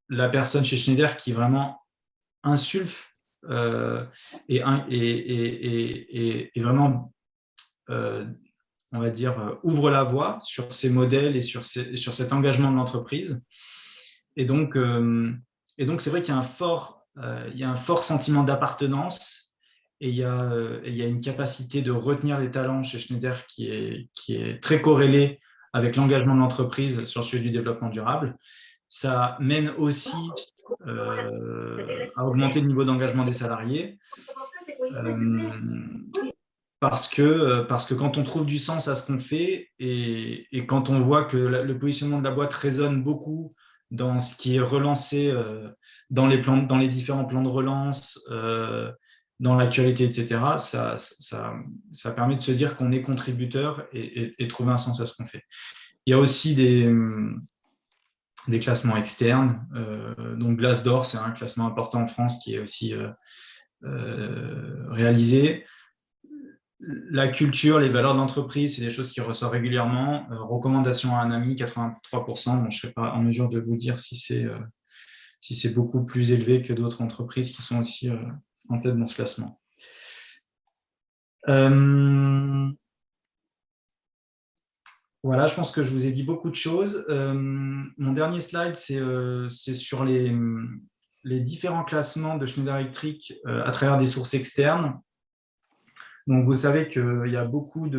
la personne chez Schneider qui vraiment insuffle et vraiment, on va dire, ouvre la voie sur ces modèles et sur cet engagement de l'entreprise. Et donc, c'est vrai qu'il y a un fort sentiment d'appartenance et il y a une capacité de retenir les talents chez Schneider qui est très corrélée avec l'engagement de l'entreprise sur le sujet du développement durable. Ça mène aussi à augmenter le niveau d'engagement des salariés parce que quand on trouve du sens à ce qu'on fait et quand on voit que le positionnement de la boîte résonne beaucoup dans ce qui est relancé dans les différents plans de relance, dans l'actualité, etc., ça permet de se dire qu'on est contributeur et trouver un sens à ce qu'on fait. Il y a aussi des classements externes. Donc Glassdoor, c'est un classement important en France qui est aussi réalisé. La culture, les valeurs d'entreprise, c'est des choses qui ressortent régulièrement. Recommandation à un ami, 83%. Bon, je ne serais pas en mesure de vous dire si c'est beaucoup plus élevé que d'autres entreprises qui sont aussi en tête dans ce classement. Voilà, je pense que je vous ai dit beaucoup de choses. Mon dernier slide, c'est sur les différents classements de Schneider Electric à travers des sources externes. Donc, vous savez qu'il y a beaucoup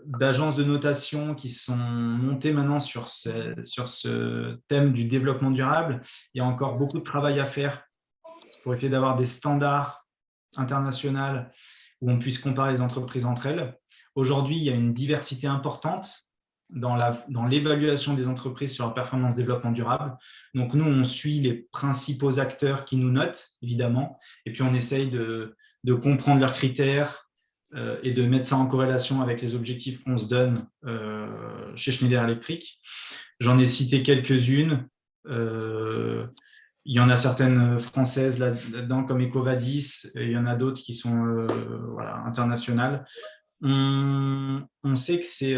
d'agences de notation qui sont montées maintenant sur ce thème du développement durable. Il y a encore beaucoup de travail à faire pour essayer d'avoir des standards internationaux où on puisse comparer les entreprises entre elles. Aujourd'hui, il y a une diversité importante dans l'évaluation des entreprises sur leur performance développement durable. Donc, nous, on suit les principaux acteurs qui nous notent, évidemment, et puis on essaye de comprendre leurs critères et de mettre ça en corrélation avec les objectifs qu'on se donne chez Schneider Electric. J'en ai cité quelques-unes. Il y en a certaines françaises là-dedans, comme EcoVadis, et il y en a d'autres qui sont internationales. On sait que c'est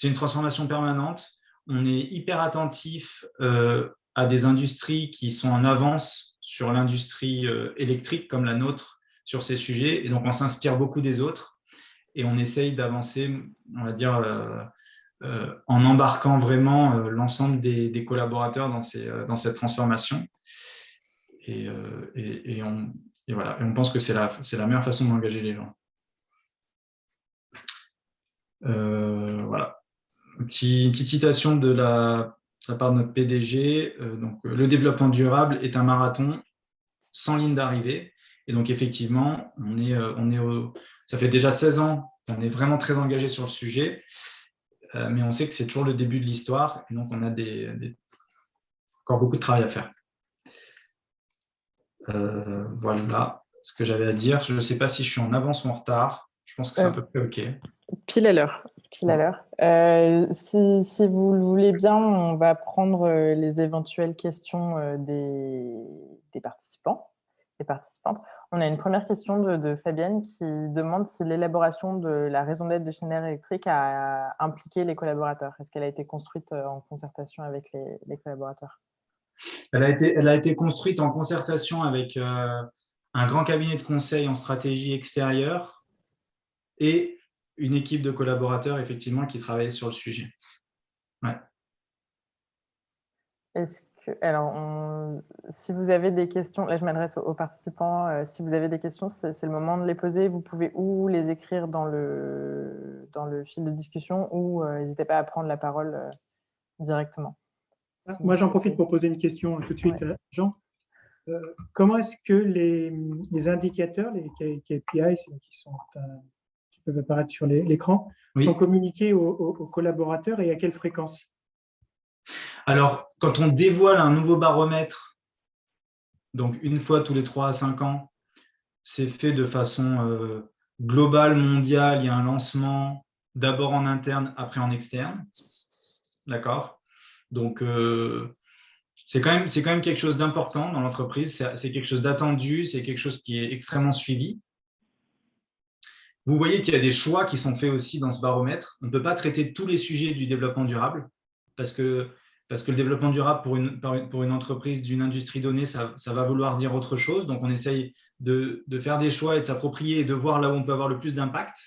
une transformation permanente. On est hyper attentif à des industries qui sont en avance sur l'industrie électrique comme la nôtre sur ces sujets. Et donc, on s'inspire beaucoup des autres et on essaye d'avancer, on va dire, en embarquant vraiment l'ensemble des collaborateurs dans cette transformation. Et voilà. Et on pense que c'est la meilleure façon d'engager les gens. Voilà. Une petite citation de la part de notre PDG. Le développement durable est un marathon sans ligne d'arrivée. Et donc, effectivement, ça fait déjà 16 ans qu'on est vraiment très engagé sur le sujet, mais on sait que c'est toujours le début de l'histoire. Et donc, on a encore beaucoup de travail à faire. Voilà ce que j'avais à dire. Je ne sais pas si je suis en avance ou en retard. Je pense que c'est à peu près OK. Pile à l'heure. Si vous le voulez bien, on va prendre les éventuelles questions des participants et participantes. On a une première question de Fabienne qui demande si l'élaboration de la raison d'être de Schneider Electric a impliqué les collaborateurs. Est-ce qu'elle a été construite en concertation avec les collaborateurs? Elle a été construite en concertation avec un grand cabinet de conseil en stratégie extérieure et une équipe de collaborateurs, effectivement, qui travaillait sur le sujet. Ouais. Si vous avez des questions, là je m'adresse aux participants, si vous avez des questions, c'est le moment de les poser. Vous pouvez ou les écrire dans le fil de discussion ou n'hésitez pas à prendre la parole directement. Moi, j'en profite pour poser une question tout de suite, ouais. Jean. Comment est-ce que les indicateurs, les KPIs qui peuvent apparaître sur l'écran, sont communiqués aux collaborateurs et à quelle fréquence? Alors, quand on dévoile un nouveau baromètre, donc une fois tous les 3 à 5 ans, c'est fait de façon globale, mondiale. Il y a un lancement d'abord en interne, après en externe. D'accord? Donc, c'est quand même quelque chose d'important dans l'entreprise. C'est quelque chose d'attendu, c'est quelque chose qui est extrêmement suivi. Vous voyez qu'il y a des choix qui sont faits aussi dans ce baromètre. On ne peut pas traiter tous les sujets du développement durable parce que le développement durable pour une entreprise d'une industrie donnée, ça va vouloir dire autre chose. Donc, on essaye de faire des choix et de s'approprier et de voir là où on peut avoir le plus d'impact.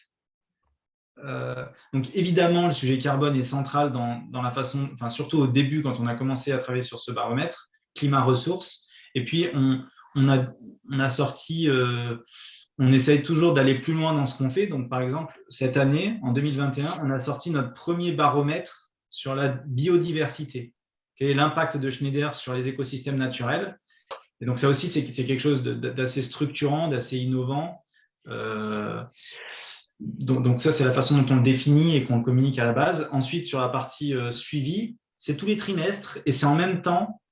Donc, évidemment, le sujet carbone est central dans la façon, enfin, surtout au début, quand on a commencé à travailler sur ce baromètre, climat-ressources. Et puis, on a sorti, on essaye toujours d'aller plus loin dans ce qu'on fait. Donc, par exemple, cette année, en 2021, on a sorti notre premier baromètre sur la biodiversité. Quel est l'impact de Schneider sur les écosystèmes naturels? Et donc, ça aussi, c'est quelque chose d'assez structurant, d'assez innovant. Donc ça, c'est la façon dont on le définit et qu'on le communique à la base. Ensuite, sur la partie suivi, c'est tous les trimestres et c'est en même temps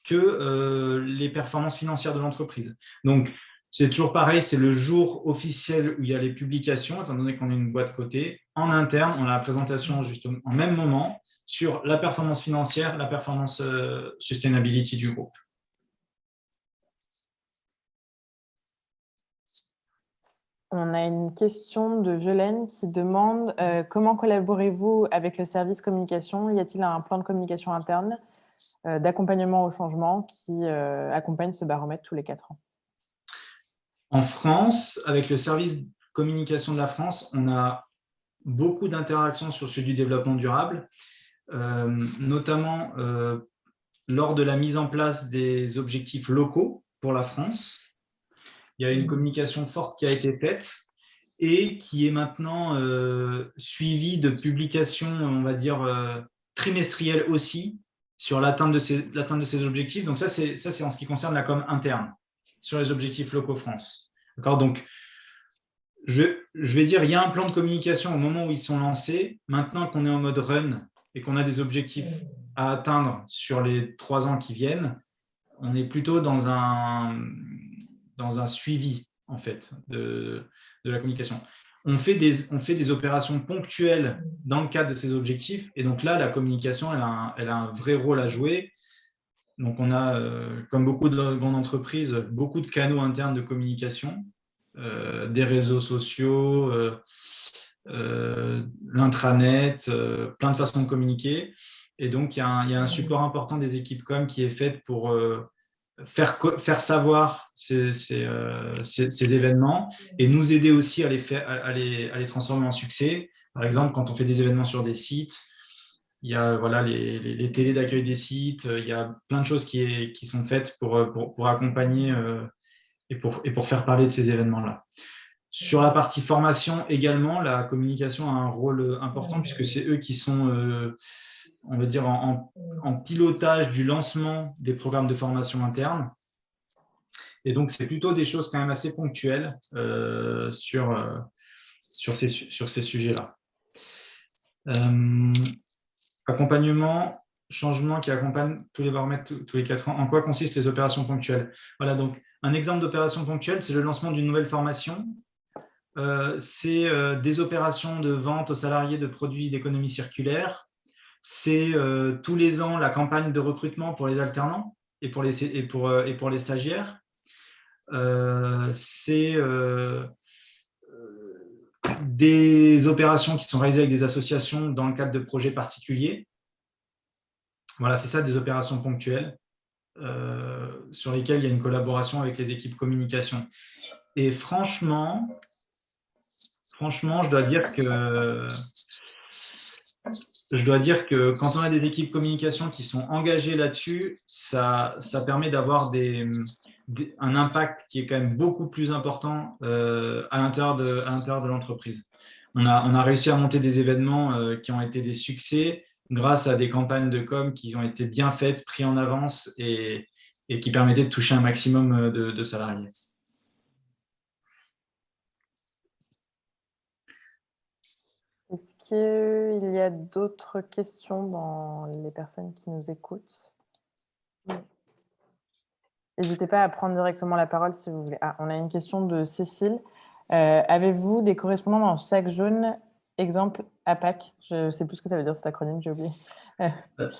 que les performances financières de l'entreprise. Donc, c'est toujours pareil, c'est le jour officiel où il y a les publications, étant donné qu'on est une boîte cotée. En interne, on a la présentation justement en même moment sur la performance financière, la performance sustainability du groupe. On a une question de Violaine qui demande comment collaborez-vous avec le service communication? Y a-t-il un plan de communication interne d'accompagnement au changement qui accompagne ce baromètre tous les 4 ans? En France, avec le service communication de la France, on a beaucoup d'interactions sur le sujet du développement durable, notamment lors de la mise en place des objectifs locaux pour la France. Il y a une communication forte qui a été faite et qui est maintenant suivie de publications, on va dire, trimestrielles aussi sur l'atteinte de ces objectifs. Donc ça, c'est en ce qui concerne la com interne sur les objectifs locaux France. D'accord ? Donc, je vais dire, il y a un plan de communication au moment où ils sont lancés. Maintenant qu'on est en mode run et qu'on a des objectifs à atteindre sur les 3 ans qui viennent, on est plutôt dans un suivi en fait de la communication. On fait des opérations ponctuelles dans le cadre de ces objectifs et donc là, la communication, elle a un vrai rôle à jouer. Donc on a, comme beaucoup de grandes entreprises, beaucoup de canaux internes de communication, des réseaux sociaux, l'intranet, plein de façons de communiquer. Et donc, il y a un support important des équipes com qui est fait pour faire savoir ces événements et nous aider aussi à les transformer en succès. Par exemple, quand on fait des événements sur des sites, il y a voilà, les télés d'accueil des sites, il y a plein de choses qui sont faites pour accompagner et pour faire parler de ces événements-là. Sur la partie formation également, la communication a un rôle important puisque c'est eux qui sont, on va dire, en pilotage du lancement des programmes de formation interne. Et donc, c'est plutôt des choses quand même assez ponctuelles sur ces sujets-là. Accompagnement, changement qui accompagne tous les baromètres tous les 4 ans. En quoi consistent les opérations ponctuelles? Voilà, donc un exemple d'opération ponctuelle, c'est le lancement d'une nouvelle formation. C'est des opérations de vente aux salariés de produits d'économie circulaire. C'est tous les ans la campagne de recrutement pour les alternants et pour les stagiaires. C'est des opérations qui sont réalisées avec des associations dans le cadre de projets particuliers. Voilà, c'est ça, des opérations ponctuelles sur lesquelles il y a une collaboration avec les équipes communication. Et franchement, je dois dire que quand on a des équipes communication qui sont engagées là-dessus, ça permet d'avoir un impact qui est quand même beaucoup plus important à l'intérieur de l'entreprise. On a réussi à monter des événements qui ont été des succès grâce à des campagnes de com qui ont été bien faites, prises en avance et qui permettaient de toucher un maximum de salariés. Est-ce qu'il y a d'autres questions dans les personnes qui nous écoutent? N'hésitez pas à prendre directement la parole si vous voulez. Ah, on a une question de Cécile. Avez-vous des correspondants dans chaque zone? Exemple APAC. Je ne sais plus ce que ça veut dire cet acronyme, j'ai oublié.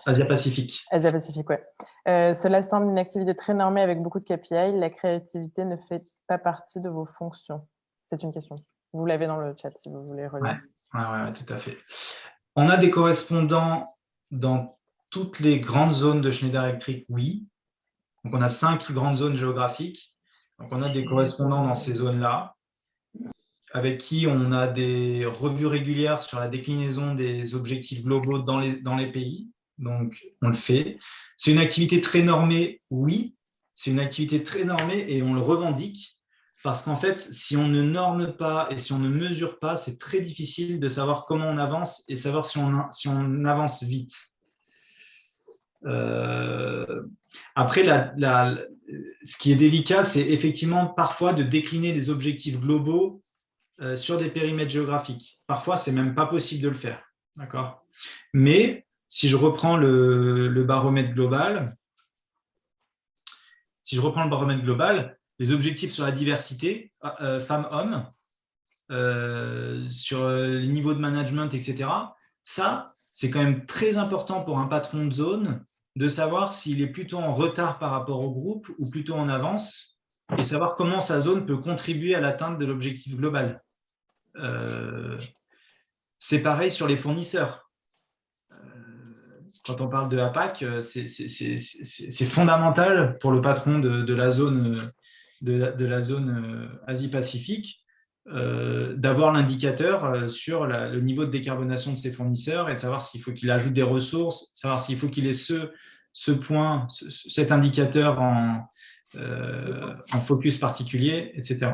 Asia-Pacifique. Asia-Pacifique, ouais. Cela semble une activité très normée avec beaucoup de KPI. La créativité ne fait pas partie de vos fonctions. C'est une question. Vous l'avez dans le chat si vous voulez relire. Ouais, tout à fait. On a des correspondants dans toutes les grandes zones de Schneider Electric, oui. Donc, on a 5 grandes zones géographiques. Donc, on a des correspondants dans ces zones-là avec qui on a des revues régulières sur la déclinaison des objectifs globaux dans les pays. Donc, on le fait. C'est une activité très normée, oui. C'est une activité très normée et on le revendique. Parce qu'en fait, si on ne norme pas et si on ne mesure pas, c'est très difficile de savoir comment on avance et savoir si on avance vite. Après, ce qui est délicat, c'est effectivement parfois de décliner des objectifs globaux sur des périmètres géographiques. Parfois, c'est même pas possible de le faire. D'accord ? Mais si je reprends le baromètre global, si je reprends le baromètre global, les objectifs sur la diversité, femmes-hommes, sur les niveaux de management, etc., ça, c'est quand même très important pour un patron de zone de savoir s'il est plutôt en retard par rapport au groupe ou plutôt en avance et savoir comment sa zone peut contribuer à l'atteinte de l'objectif global. C'est pareil sur les fournisseurs. Quand on parle de APAC, c'est fondamental pour le patron de la zone, Asie-Pacifique d'avoir l'indicateur sur le niveau de décarbonation de ses fournisseurs et de savoir s'il faut qu'il ajoute des ressources, savoir s'il faut qu'il ait cet indicateur en focus particulier, etc.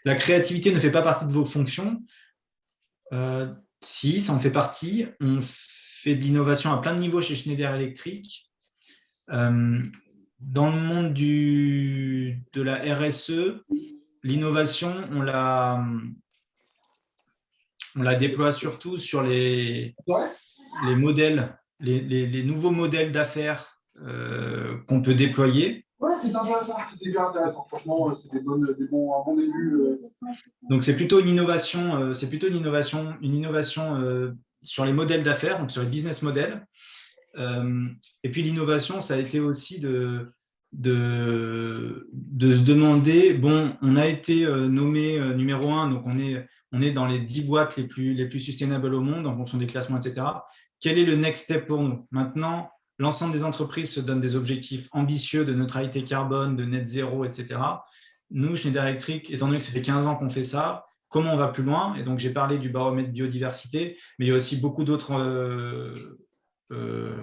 La créativité ne fait pas partie de vos fonctions. Si, ça en fait partie. On fait de l'innovation à plein de niveaux chez Schneider Electric. Dans le monde de la RSE, l'innovation, on la déploie surtout sur les modèles, les nouveaux modèles d'affaires qu'on peut déployer. Ouais, c'est intéressant, c'était bien intéressant. Franchement, c'était un bon début. Donc, c'est plutôt une innovation, sur les modèles d'affaires, donc sur les business models. Et puis, l'innovation, ça a été aussi de se demander, bon, on a été nommé numéro 1, donc on est dans les 10 boîtes les plus sustainable au monde en fonction des classements, etc. Quel est le next step pour nous? Maintenant, l'ensemble des entreprises se donnent des objectifs ambitieux de neutralité carbone, de net zéro, etc. Nous, Schneider Electric, étant donné que ça fait 15 ans qu'on fait ça, comment on va plus loin? Et donc, j'ai parlé du baromètre biodiversité, mais il y a aussi beaucoup d'autres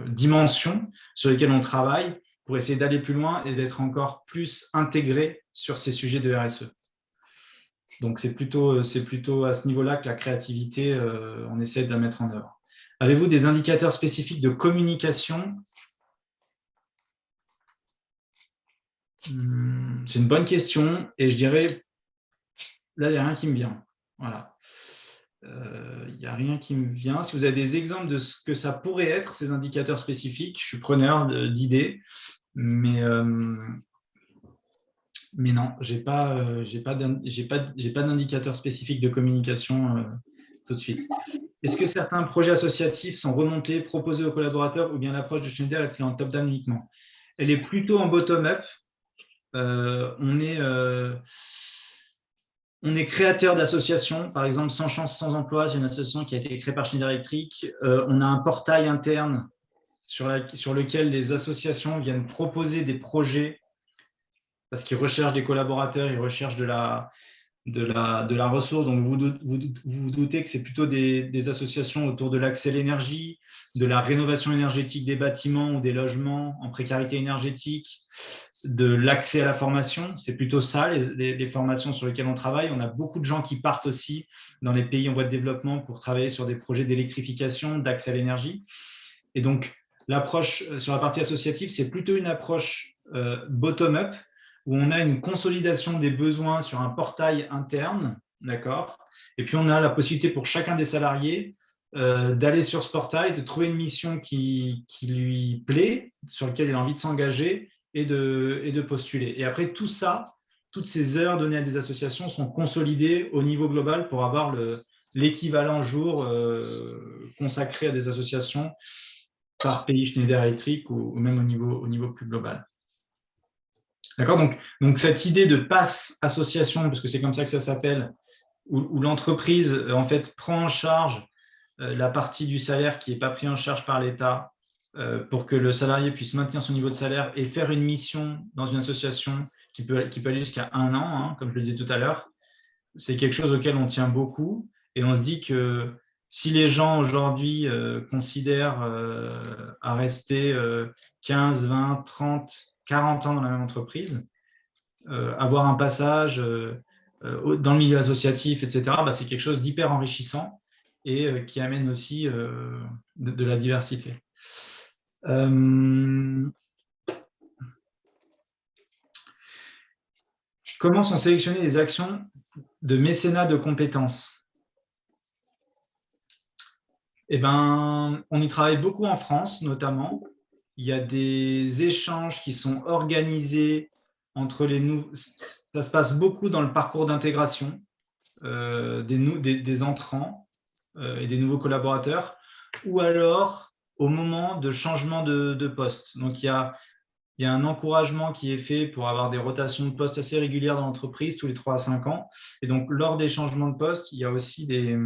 dimensions sur lesquelles on travaille pour essayer d'aller plus loin et d'être encore plus intégré sur ces sujets de RSE. Donc, c'est plutôt à ce niveau-là que la créativité, on essaie de la mettre en œuvre. Avez-vous des indicateurs spécifiques de communication? C'est une bonne question et je dirais, là, il n'y a rien qui me vient. Voilà. Il n'y a rien qui me vient. Si vous avez des exemples de ce que ça pourrait être, ces indicateurs spécifiques, je suis preneur d'idées, mais non, j'ai pas d'indicateur spécifique de communication tout de suite. Est-ce que certains projets associatifs sont remontés, proposés aux collaborateurs ou bien l'approche de Schneider est en top-down uniquement? Elle est plutôt en bottom-up. On est créateur d'associations. Par exemple, Sans Chance, Sans Emploi, c'est une association qui a été créée par Schneider Electric. On a un portail interne sur lequel les associations viennent proposer des projets parce qu'ils recherchent des collaborateurs, ils recherchent de la ressource. Donc, vous vous doutez que c'est plutôt des associations autour de l'accès à l'énergie, de la rénovation énergétique des bâtiments ou des logements en précarité énergétique, de l'accès à la formation. C'est plutôt ça, les formations sur lesquelles on travaille. On a beaucoup de gens qui partent aussi dans les pays en voie de développement pour travailler sur des projets d'électrification, d'accès à l'énergie. Et donc, l'approche sur la partie associative, c'est plutôt une approche bottom-up, où on a une consolidation des besoins sur un portail interne, d'accord? Et puis, on a la possibilité pour chacun des salariés d'aller sur ce portail, de trouver une mission qui lui plaît, sur laquelle il a envie de s'engager et de postuler. Et après, tout ça, toutes ces heures données à des associations sont consolidées au niveau global pour avoir l'équivalent jour consacré à des associations par pays Schneider Electric ou même au niveau plus global. D'accord, donc cette idée de passe association, parce que c'est comme ça que ça s'appelle, où l'entreprise en fait prend en charge la partie du salaire qui n'est pas pris en charge par l'État pour que le salarié puisse maintenir son niveau de salaire et faire une mission dans une association qui peut aller jusqu'à 1 an, hein, comme je le disais tout à l'heure. C'est quelque chose auquel on tient beaucoup et on se dit que si les gens aujourd'hui considèrent à rester 15, 20, 30, 40 ans dans la même entreprise, avoir un passage dans le milieu associatif, etc., c'est quelque chose d'hyper enrichissant et qui amène aussi de la diversité. Comment sont sélectionnées les actions de mécénat de compétences? Eh ben, on y travaille beaucoup en France, notamment. Il y a des échanges qui sont organisés entre ça se passe beaucoup dans le parcours d'intégration des entrants et des nouveaux collaborateurs, ou alors au moment de changement de poste. Donc, il y a un encouragement qui est fait pour avoir des rotations de poste assez régulières dans l'entreprise, tous les 3 à 5 ans. Et donc, lors des changements de poste, il y a aussi des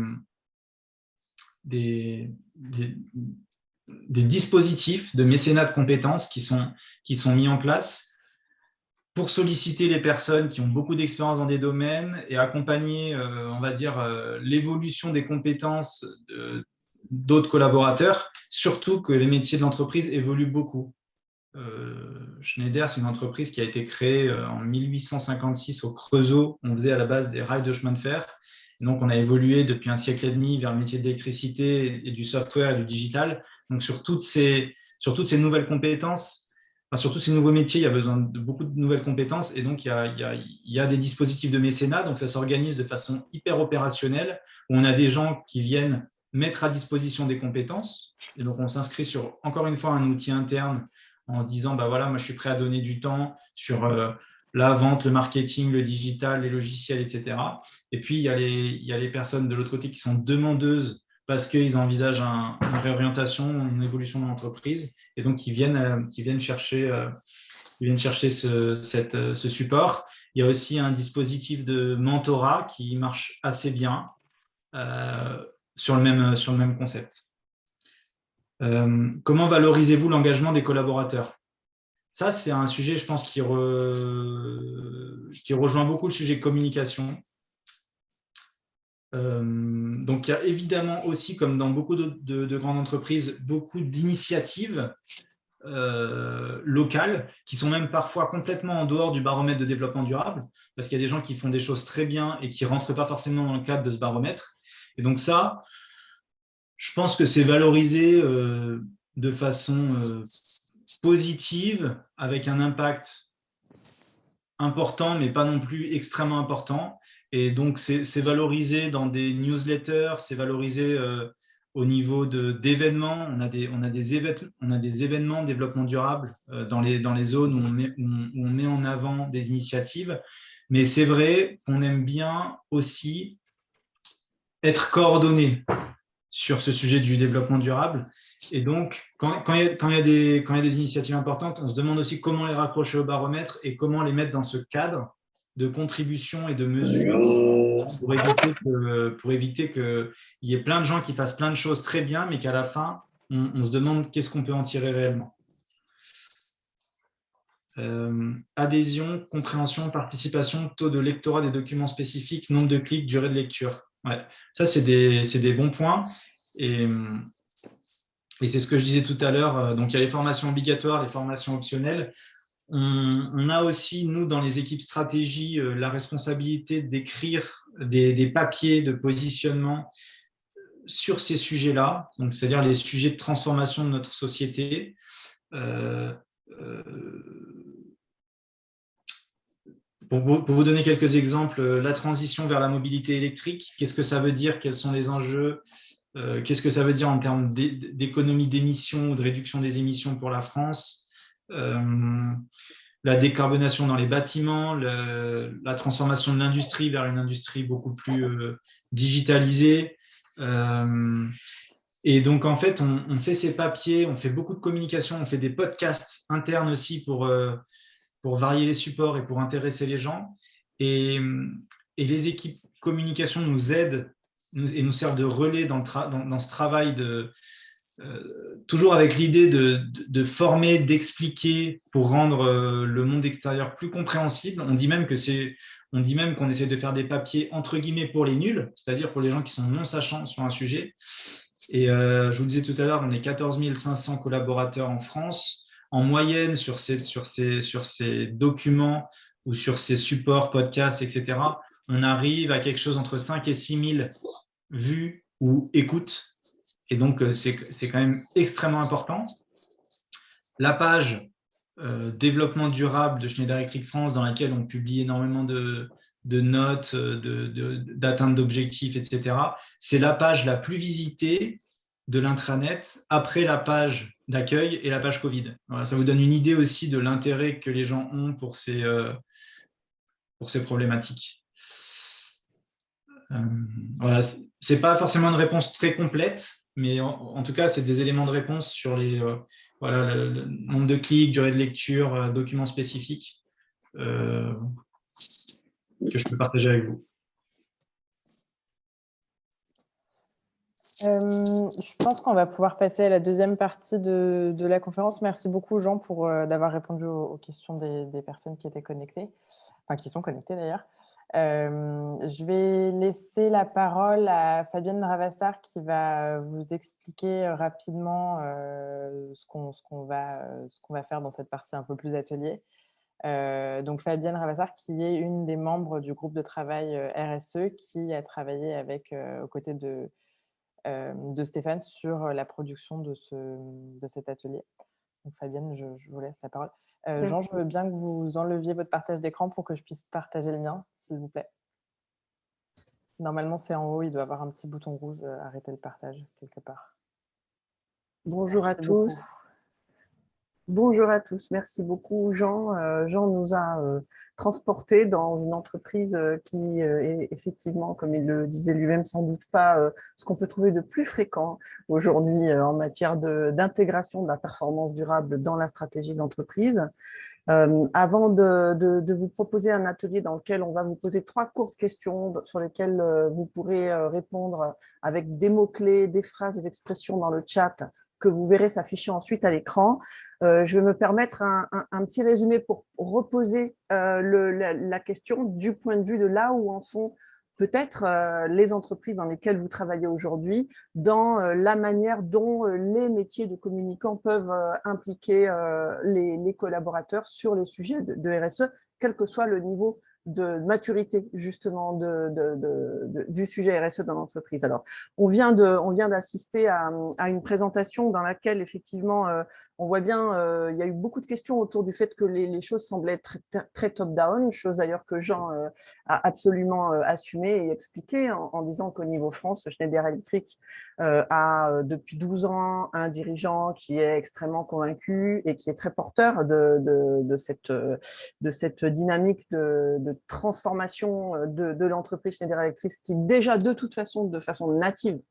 dispositifs de mécénat de compétences qui sont mis en place pour solliciter les personnes qui ont beaucoup d'expérience dans des domaines et accompagner, on va dire, l'évolution des compétences d'autres collaborateurs, surtout que les métiers de l'entreprise évoluent beaucoup. Schneider, c'est une entreprise qui a été créée en 1856 au Creusot. On faisait à la base des rails de chemin de fer. Donc, on a évolué depuis un siècle et demi vers le métier de l'électricité et du software et du digital. Donc, sur toutes ces nouvelles compétences, sur tous ces nouveaux métiers, il y a besoin de beaucoup de nouvelles compétences. Et donc, il y a des dispositifs de mécénat. Donc, ça s'organise de façon hyper opérationnelle, où on a des gens qui viennent mettre à disposition des compétences. Et donc, on s'inscrit sur, encore une fois, un outil interne en se disant, bah voilà, moi, je suis prêt à donner du temps sur la vente, le marketing, le digital, les logiciels, etc. Et puis, il y a les personnes de l'autre côté qui sont demandeuses parce qu'ils envisagent une réorientation, une évolution de l'entreprise, et donc qui viennent chercher ce support. Il y a aussi un dispositif de mentorat qui marche assez bien sur le même concept. Comment valorisez-vous l'engagement des collaborateurs? Ça, c'est un sujet, je pense, qui rejoint beaucoup le sujet communication. Donc, il y a évidemment aussi, comme dans beaucoup de grandes entreprises, beaucoup d'initiatives locales qui sont même parfois complètement en dehors du baromètre de développement durable, parce qu'il y a des gens qui font des choses très bien et qui ne rentrent pas forcément dans le cadre de ce baromètre. Et donc ça, je pense que c'est valorisé de façon positive, avec un impact important, mais pas non plus extrêmement important. Et donc, c'est valorisé dans des newsletters, c'est valorisé au niveau d'événements. On a des événements de développement durable dans les zones où on met en avant des initiatives. Mais c'est vrai qu'on aime bien aussi être coordonné sur ce sujet du développement durable. Et donc, quand il y a des initiatives importantes, on se demande aussi comment les raccrocher au baromètre et comment les mettre dans ce cadre de contribution et de mesure pour éviter qu'il y ait plein de gens qui fassent plein de choses très bien, mais qu'à la fin, on se demande qu'est-ce qu'on peut en tirer réellement. Adhésion, compréhension, participation, taux de lectorat des documents spécifiques, nombre de clics, durée de lecture. Ouais. Ça, c'est des bons points. Et c'est ce que je disais tout à l'heure. Donc, il y a les formations obligatoires, les formations optionnelles. On a aussi, nous, dans les équipes stratégie, la responsabilité d'écrire des papiers de positionnement sur ces sujets-là, donc c'est-à-dire les sujets de transformation de notre société. Pour vous donner quelques exemples, la transition vers la mobilité électrique, qu'est-ce que ça veut dire? Quels sont les enjeux? Qu'est-ce que ça veut dire en termes d'économie d'émissions ou de réduction des émissions pour la France? La décarbonation dans les bâtiments, la transformation de l'industrie vers une industrie beaucoup plus digitalisée. Et donc, en fait, on fait ces papiers, on fait beaucoup de communication, on fait des podcasts internes aussi pour varier les supports et pour intéresser les gens. Et les équipes communication nous aident et nous servent de relais dans ce travail toujours avec l'idée de former, d'expliquer pour rendre le monde extérieur plus compréhensible. On dit même qu'on essaie de faire des papiers entre guillemets pour les nuls, c'est-à-dire pour les gens qui sont non sachants sur un sujet. Et je vous disais tout à l'heure, on est 14 500 collaborateurs en France. En moyenne, sur ces documents ou sur ces supports, podcasts, etc., on arrive à quelque chose entre 5 et 6 000 vues ou écoutes. Et donc, c'est quand même extrêmement important. La page développement durable de Schneider Electric France, dans laquelle on publie énormément de notes, d'atteinte d'objectifs, etc., c'est la page la plus visitée de l'intranet après la page d'accueil et la page Covid. Voilà, ça vous donne une idée aussi de l'intérêt que les gens ont pour ces problématiques. Voilà, c'est pas forcément une réponse très complète, mais en tout cas, c'est des éléments de réponse sur voilà, le nombre de clics, durée de lecture, documents spécifiques que je peux partager avec vous. Je pense qu'on va pouvoir passer à la deuxième partie de la conférence. Merci beaucoup, Jean, pour d'avoir répondu aux questions des personnes qui étaient connectées, enfin qui sont connectées d'ailleurs. Je vais laisser la parole à Fabienne Ravassar qui va vous expliquer rapidement ce qu'on va faire dans cette partie un peu plus atelier. Donc Fabienne Ravassar qui est une des membres du groupe de travail RSE qui a travaillé aux côtés de Stéphane sur la production de cet atelier. Donc Fabienne, je vous laisse la parole. Jean, je veux bien que vous enleviez votre partage d'écran pour que je puisse partager le mien, s'il vous plaît. Normalement, c'est en haut, il doit y avoir un petit bouton rouge, arrêter le partage quelque part. Bonjour Merci à beaucoup. tous. Bonjour à tous, merci beaucoup Jean. Jean nous a transportés dans une entreprise qui est effectivement, comme il le disait lui-même, sans doute pas ce qu'on peut trouver de plus fréquent aujourd'hui en matière d'intégration de la performance durable dans la stratégie d'entreprise. Avant de vous proposer un atelier dans lequel on va vous poser 3 courtes questions sur lesquelles vous pourrez répondre avec des mots-clés, des phrases, des expressions dans le chat que vous verrez s'afficher ensuite à l'écran. Je vais me permettre un petit résumé pour reposer la question du point de vue de là où en sont peut-être les entreprises dans lesquelles vous travaillez aujourd'hui, dans la manière dont les métiers de communicants peuvent impliquer les collaborateurs sur les sujets de RSE, quel que soit le niveau de maturité justement du sujet RSE dans l'entreprise. Alors, on vient d'assister à une présentation dans laquelle effectivement on voit bien il y a eu beaucoup de questions autour du fait que les choses semblaient être très top-down, chose d'ailleurs que Jean a absolument assumé et expliqué en disant qu'au niveau France, Schneider Electric a depuis 12 ans un dirigeant qui est extrêmement convaincu et qui est très porteur de cette dynamique de transformation de l'entreprise Schneider Electric qui déjà de toute façon, de façon native,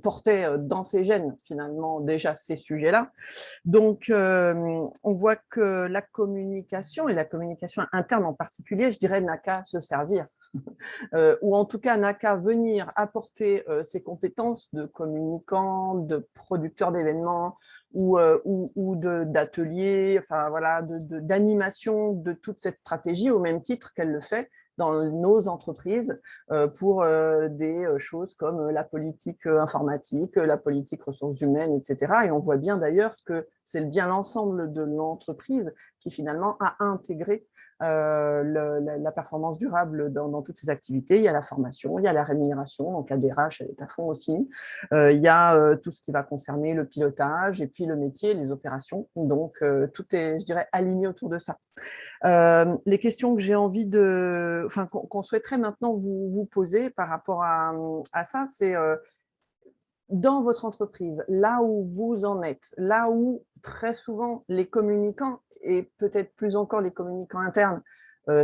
portait dans ses gènes finalement déjà ces sujets-là. Donc, on voit que la communication, et la communication interne en particulier, je dirais, n'a qu'à se servir, ou en tout cas n'a qu'à venir apporter ses compétences de communicant, de producteur d'événements, ou d'ateliers, enfin voilà, d'animation de toute cette stratégie au même titre qu'elle le fait dans nos entreprises pour des choses comme la politique informatique, la politique ressources humaines, etc. Et on voit bien d'ailleurs que c'est bien l'ensemble de l'entreprise qui finalement a intégré la performance durable dans toutes ces activités. Il y a la formation, il y a la rémunération, donc la DRH elle est à fond aussi. Il y a tout ce qui va concerner le pilotage et puis le métier, les opérations. Donc tout est, je dirais, aligné autour de ça. Les questions que j'ai envie qu'on souhaiterait maintenant vous poser par rapport à ça, c'est dans votre entreprise, là où vous en êtes, là où très souvent les communicants, et peut-être plus encore les communicants internes,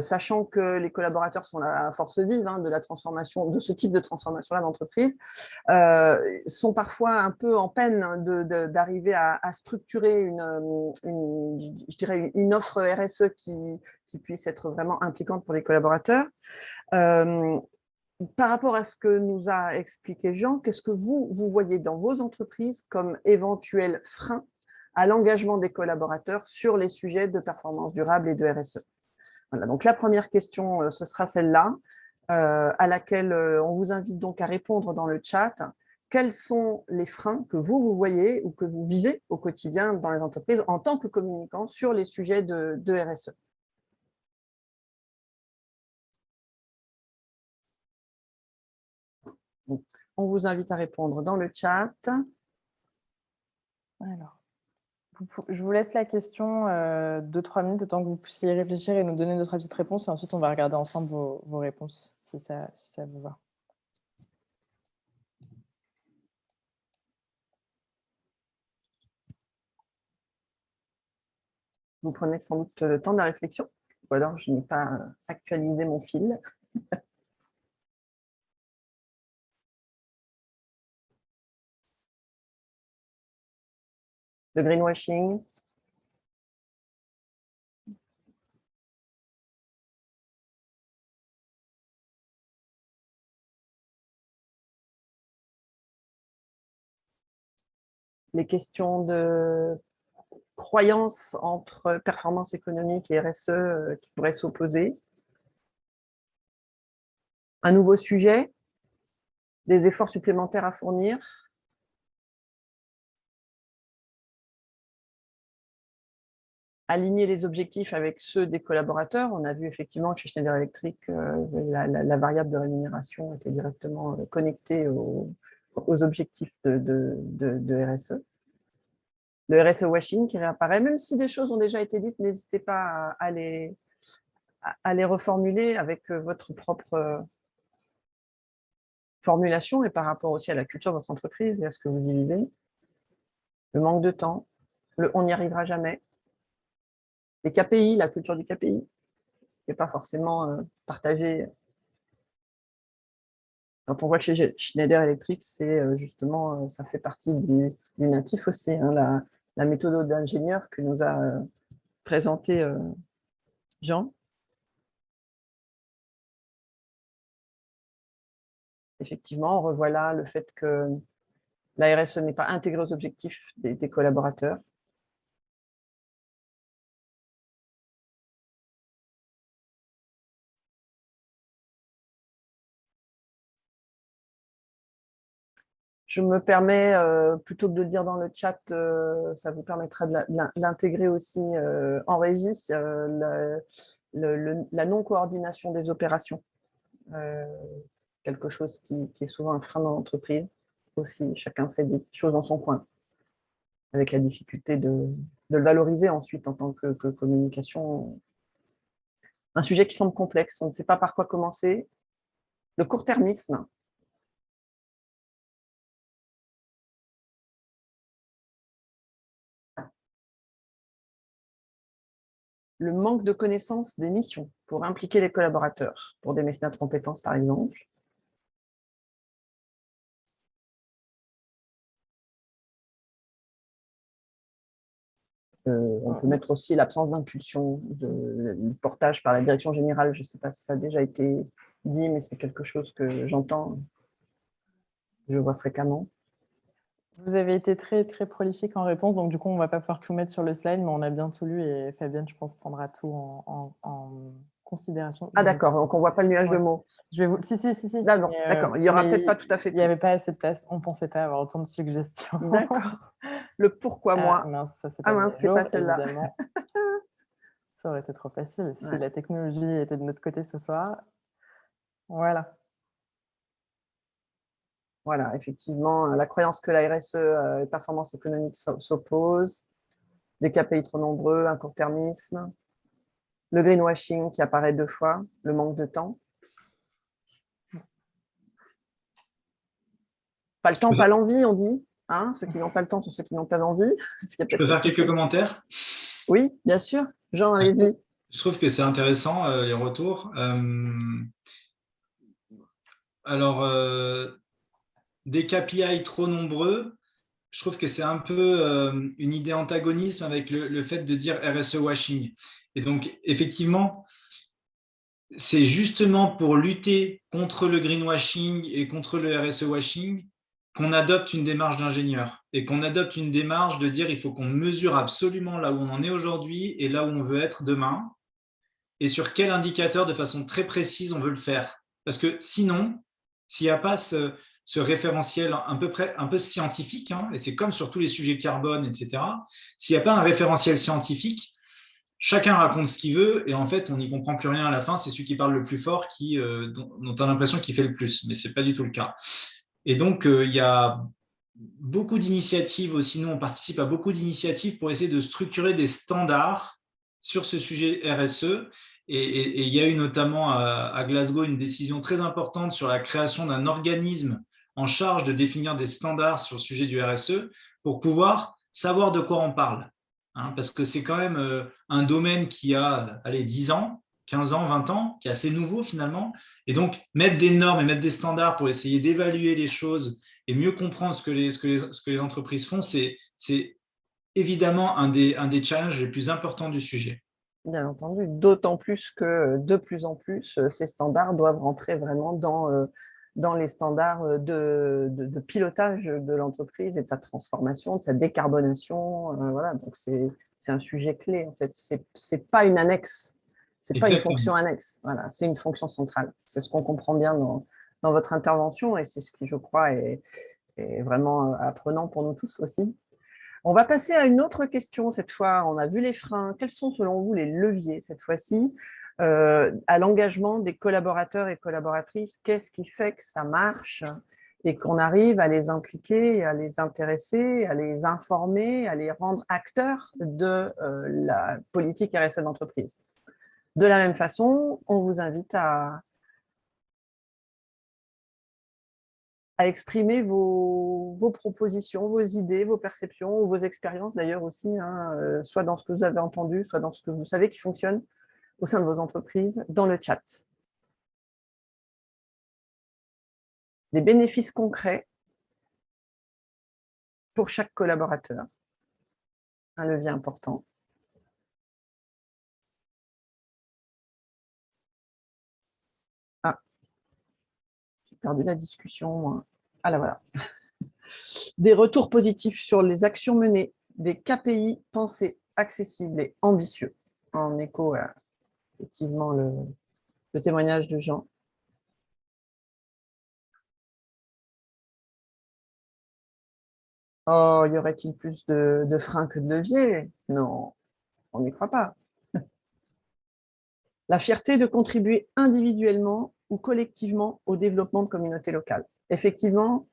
sachant que les collaborateurs sont la force vive de la transformation, de ce type de transformation-là d'entreprise, sont parfois un peu en peine d'arriver à structurer je dirais une offre RSE qui puisse être vraiment impliquante pour les collaborateurs. Par rapport à ce que nous a expliqué Jean, qu'est-ce que vous voyez dans vos entreprises comme éventuel frein à l'engagement des collaborateurs sur les sujets de performance durable et de RSE? Voilà, donc la première question, ce sera celle-là, à laquelle on vous invite donc à répondre dans le chat. Quels sont les freins que vous voyez ou que vous vivez au quotidien dans les entreprises en tant que communicant sur les sujets de RSE? Donc, on vous invite à répondre dans le chat. Alors, je vous laisse la question 2-3 minutes, le temps que vous puissiez y réfléchir et nous donner notre petite réponse. Et ensuite, on va regarder ensemble vos réponses, si ça vous va. Vous prenez sans doute le temps de la réflexion, ou alors je n'ai pas actualisé mon fil. Le greenwashing. Les questions de croyance entre performance économique et RSE qui pourraient s'opposer. Un nouveau sujet, des efforts supplémentaires à fournir. Aligner les objectifs avec ceux des collaborateurs. On a vu effectivement que chez Schneider Electric, la variable de rémunération était directement connectée aux objectifs de RSE. Le RSE washing qui réapparaît, même si des choses ont déjà été dites, n'hésitez pas à les reformuler avec votre propre formulation et par rapport aussi à la culture de votre entreprise et à ce que vous y vivez. Le manque de temps, on n'y arrivera jamais. Les KPI, la culture du KPI, qui n'est pas forcément partagée. Quand on voit que chez Schneider Electric, c'est justement, ça fait partie du natif aussi, hein, la méthode d'ingénieur que nous a présenté Jean. Effectivement, on revoit là le fait que la RSE n'est pas intégrée aux objectifs des collaborateurs. Je me permets, plutôt que de le dire dans le chat, ça vous permettra de l'intégrer aussi en régie, la non-coordination des opérations. Quelque chose qui est souvent un frein dans l'entreprise. Aussi, chacun fait des choses dans son coin, avec la difficulté de le valoriser ensuite en tant que communication. Un sujet qui semble complexe, on ne sait pas par quoi commencer. Le court-termisme. Le manque de connaissance des missions pour impliquer les collaborateurs, pour des mécénats de compétences par exemple. On peut mettre aussi l'absence d'impulsion, le portage par la direction générale. Je ne sais pas si ça a déjà été dit, mais c'est quelque chose que j'entends, je vois fréquemment. Vous avez été très, très prolifique en réponse, donc du coup, on ne va pas pouvoir tout mettre sur le slide, mais on a bien tout lu et Fabienne, je pense, prendra tout en considération. Ah d'accord, donc on ne voit pas le nuage de mots. Je vais vous... Si. D'accord, il n'y aura peut-être pas tout à fait. Il n'y avait pas assez de place, on ne pensait pas avoir autant de suggestions. D'accord. Le pourquoi moi. C'est pas celle-là. Ça aurait été trop facile si la technologie était de notre côté ce soir. Voilà. Voilà, effectivement, la croyance que la RSE et performance économique s'opposent, des KPI trop nombreux, un court-termisme, le greenwashing qui apparaît 2 fois, le manque de temps. Pas le temps, pas l'envie, on dit. Hein, ceux qui n'ont pas le temps sont ceux qui n'ont pas envie. Je peux faire quelques commentaires? Oui, bien sûr. Jean, allez-y. Je trouve que c'est intéressant, les retours. Alors, des KPI trop nombreux, je trouve que c'est un peu une idée antagonisme avec le fait de dire RSE washing. Et donc, effectivement, c'est justement pour lutter contre le greenwashing et contre le RSE washing qu'on adopte une démarche d'ingénieur et qu'on adopte une démarche de dire il faut qu'on mesure absolument là où on en est aujourd'hui et là où on veut être demain et sur quel indicateur de façon très précise on veut le faire. Parce que sinon, s'il n'y a pas ce référentiel un peu scientifique, hein, et c'est comme sur tous les sujets carbone, etc., s'il n'y a pas un référentiel scientifique, chacun raconte ce qu'il veut et en fait, on n'y comprend plus rien à la fin. C'est celui qui parle le plus fort dont on a l'impression qu'il fait le plus, mais ce n'est pas du tout le cas. Et donc, il y a beaucoup d'initiatives aussi. Nous, on participe à beaucoup d'initiatives pour essayer de structurer des standards sur ce sujet RSE. Et il y a eu notamment à Glasgow une décision très importante sur la création d'un organisme en charge de définir des standards sur le sujet du RSE pour pouvoir savoir de quoi on parle. hein, parce que c'est quand même un domaine qui a 10 ans, 15 ans, 20 ans, qui est assez nouveau finalement. Et donc, mettre des normes et mettre des standards pour essayer d'évaluer les choses et mieux comprendre ce que les entreprises font, c'est évidemment un des challenges les plus importants du sujet. Bien entendu, d'autant plus que de plus en plus, ces standards doivent rentrer vraiment dans les standards de pilotage de l'entreprise et de sa transformation, de sa décarbonation. Voilà, donc c'est un sujet clé en fait. C'est pas une annexe, c'est pas une fonction annexe. Voilà, c'est une fonction centrale. C'est ce qu'on comprend bien dans votre intervention et c'est ce qui, je crois, est vraiment apprenant pour nous tous aussi. On va passer à une autre question cette fois. On a vu les freins. Quels sont selon vous les leviers cette fois-ci à l'engagement des collaborateurs et collaboratrices? Qu'est-ce qui fait que ça marche et qu'on arrive à les impliquer, à les intéresser, à les informer, à les rendre acteurs de la politique RSE d'entreprise? De la même façon, on vous invite à exprimer vos propositions, vos idées, vos perceptions, ou vos expériences d'ailleurs aussi, hein, soit dans ce que vous avez entendu, soit dans ce que vous savez qui fonctionne au sein de vos entreprises, dans le chat. Des bénéfices concrets pour chaque collaborateur. Un levier important. Ah, j'ai perdu la discussion, moi. Ah là, voilà. Des retours positifs sur les actions menées, des KPI pensés, accessibles et ambitieux. En écho à, effectivement, le témoignage de Jean. Oh, y aurait-il plus de freins que de leviers? Non, on n'y croit pas. La fierté de contribuer individuellement ou collectivement au développement de communautés locales. Effectivement,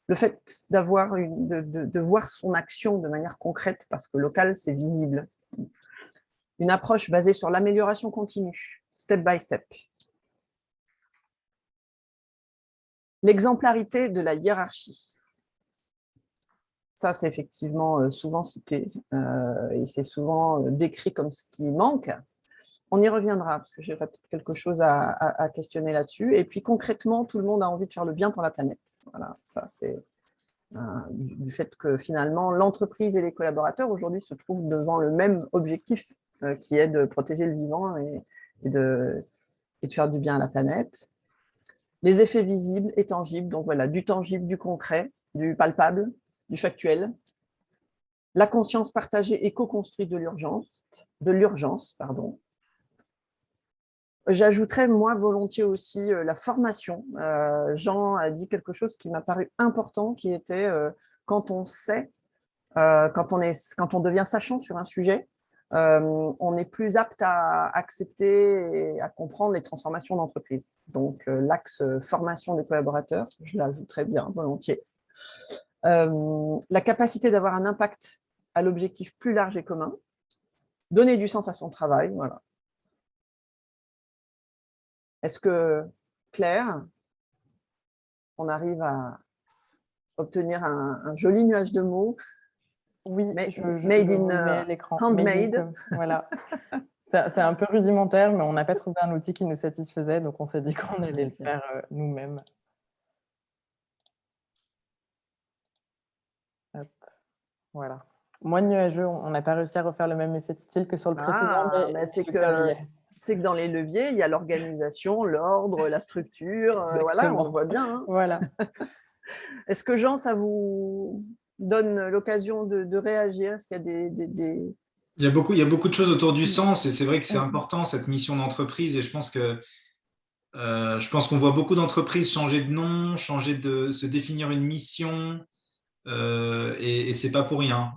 le fait d'avoir de voir son action de manière concrète, parce que local, c'est visible. Une approche basée sur l'amélioration continue, step by step. L'exemplarité de la hiérarchie. Ça, c'est effectivement souvent cité et c'est souvent décrit comme ce qui manque. On y reviendra, parce que j'ai peut-être quelque chose à questionner là-dessus. Et puis concrètement, tout le monde a envie de faire le bien pour la planète. Voilà, ça c'est du fait que finalement, l'entreprise et les collaborateurs aujourd'hui se trouvent devant le même objectif qui est de protéger le vivant et de faire du bien à la planète. Les effets visibles et tangibles, donc voilà, du tangible, du concret, du palpable, du factuel. La conscience partagée et co-construite de l'urgence, pardon. J'ajouterais, moi, volontiers aussi la formation. Jean a dit quelque chose qui m'a paru important, qui était quand on sait, quand on devient sachant sur un sujet, on est plus apte à accepter et à comprendre les transformations d'entreprise. Donc, l'axe formation des collaborateurs, je l'ajouterais bien, volontiers. La capacité d'avoir un impact à l'objectif plus large et commun, donner du sens à son travail, voilà. Est-ce que, Claire, on arrive à obtenir un joli nuage de mots? Oui, made je in à l'écran. handmade. Voilà. C'est un peu rudimentaire, mais on n'a pas trouvé un outil qui nous satisfaisait, donc on s'est dit qu'on allait le faire nous-mêmes. Voilà. Moins nuageux, on n'a pas réussi à refaire le même effet de style que sur le précédent, mais c'est que dans les leviers, il y a l'organisation, l'ordre, la structure, voilà, on le voit bien. Hein. Voilà. Est-ce que Jean, ça vous donne l'occasion de réagir? Est-ce qu'il y a des... Il y a beaucoup de choses autour du sens et c'est vrai que c'est important cette mission d'entreprise et je pense qu'on voit beaucoup d'entreprises changer de nom, se définir une mission et c'est pas pour rien.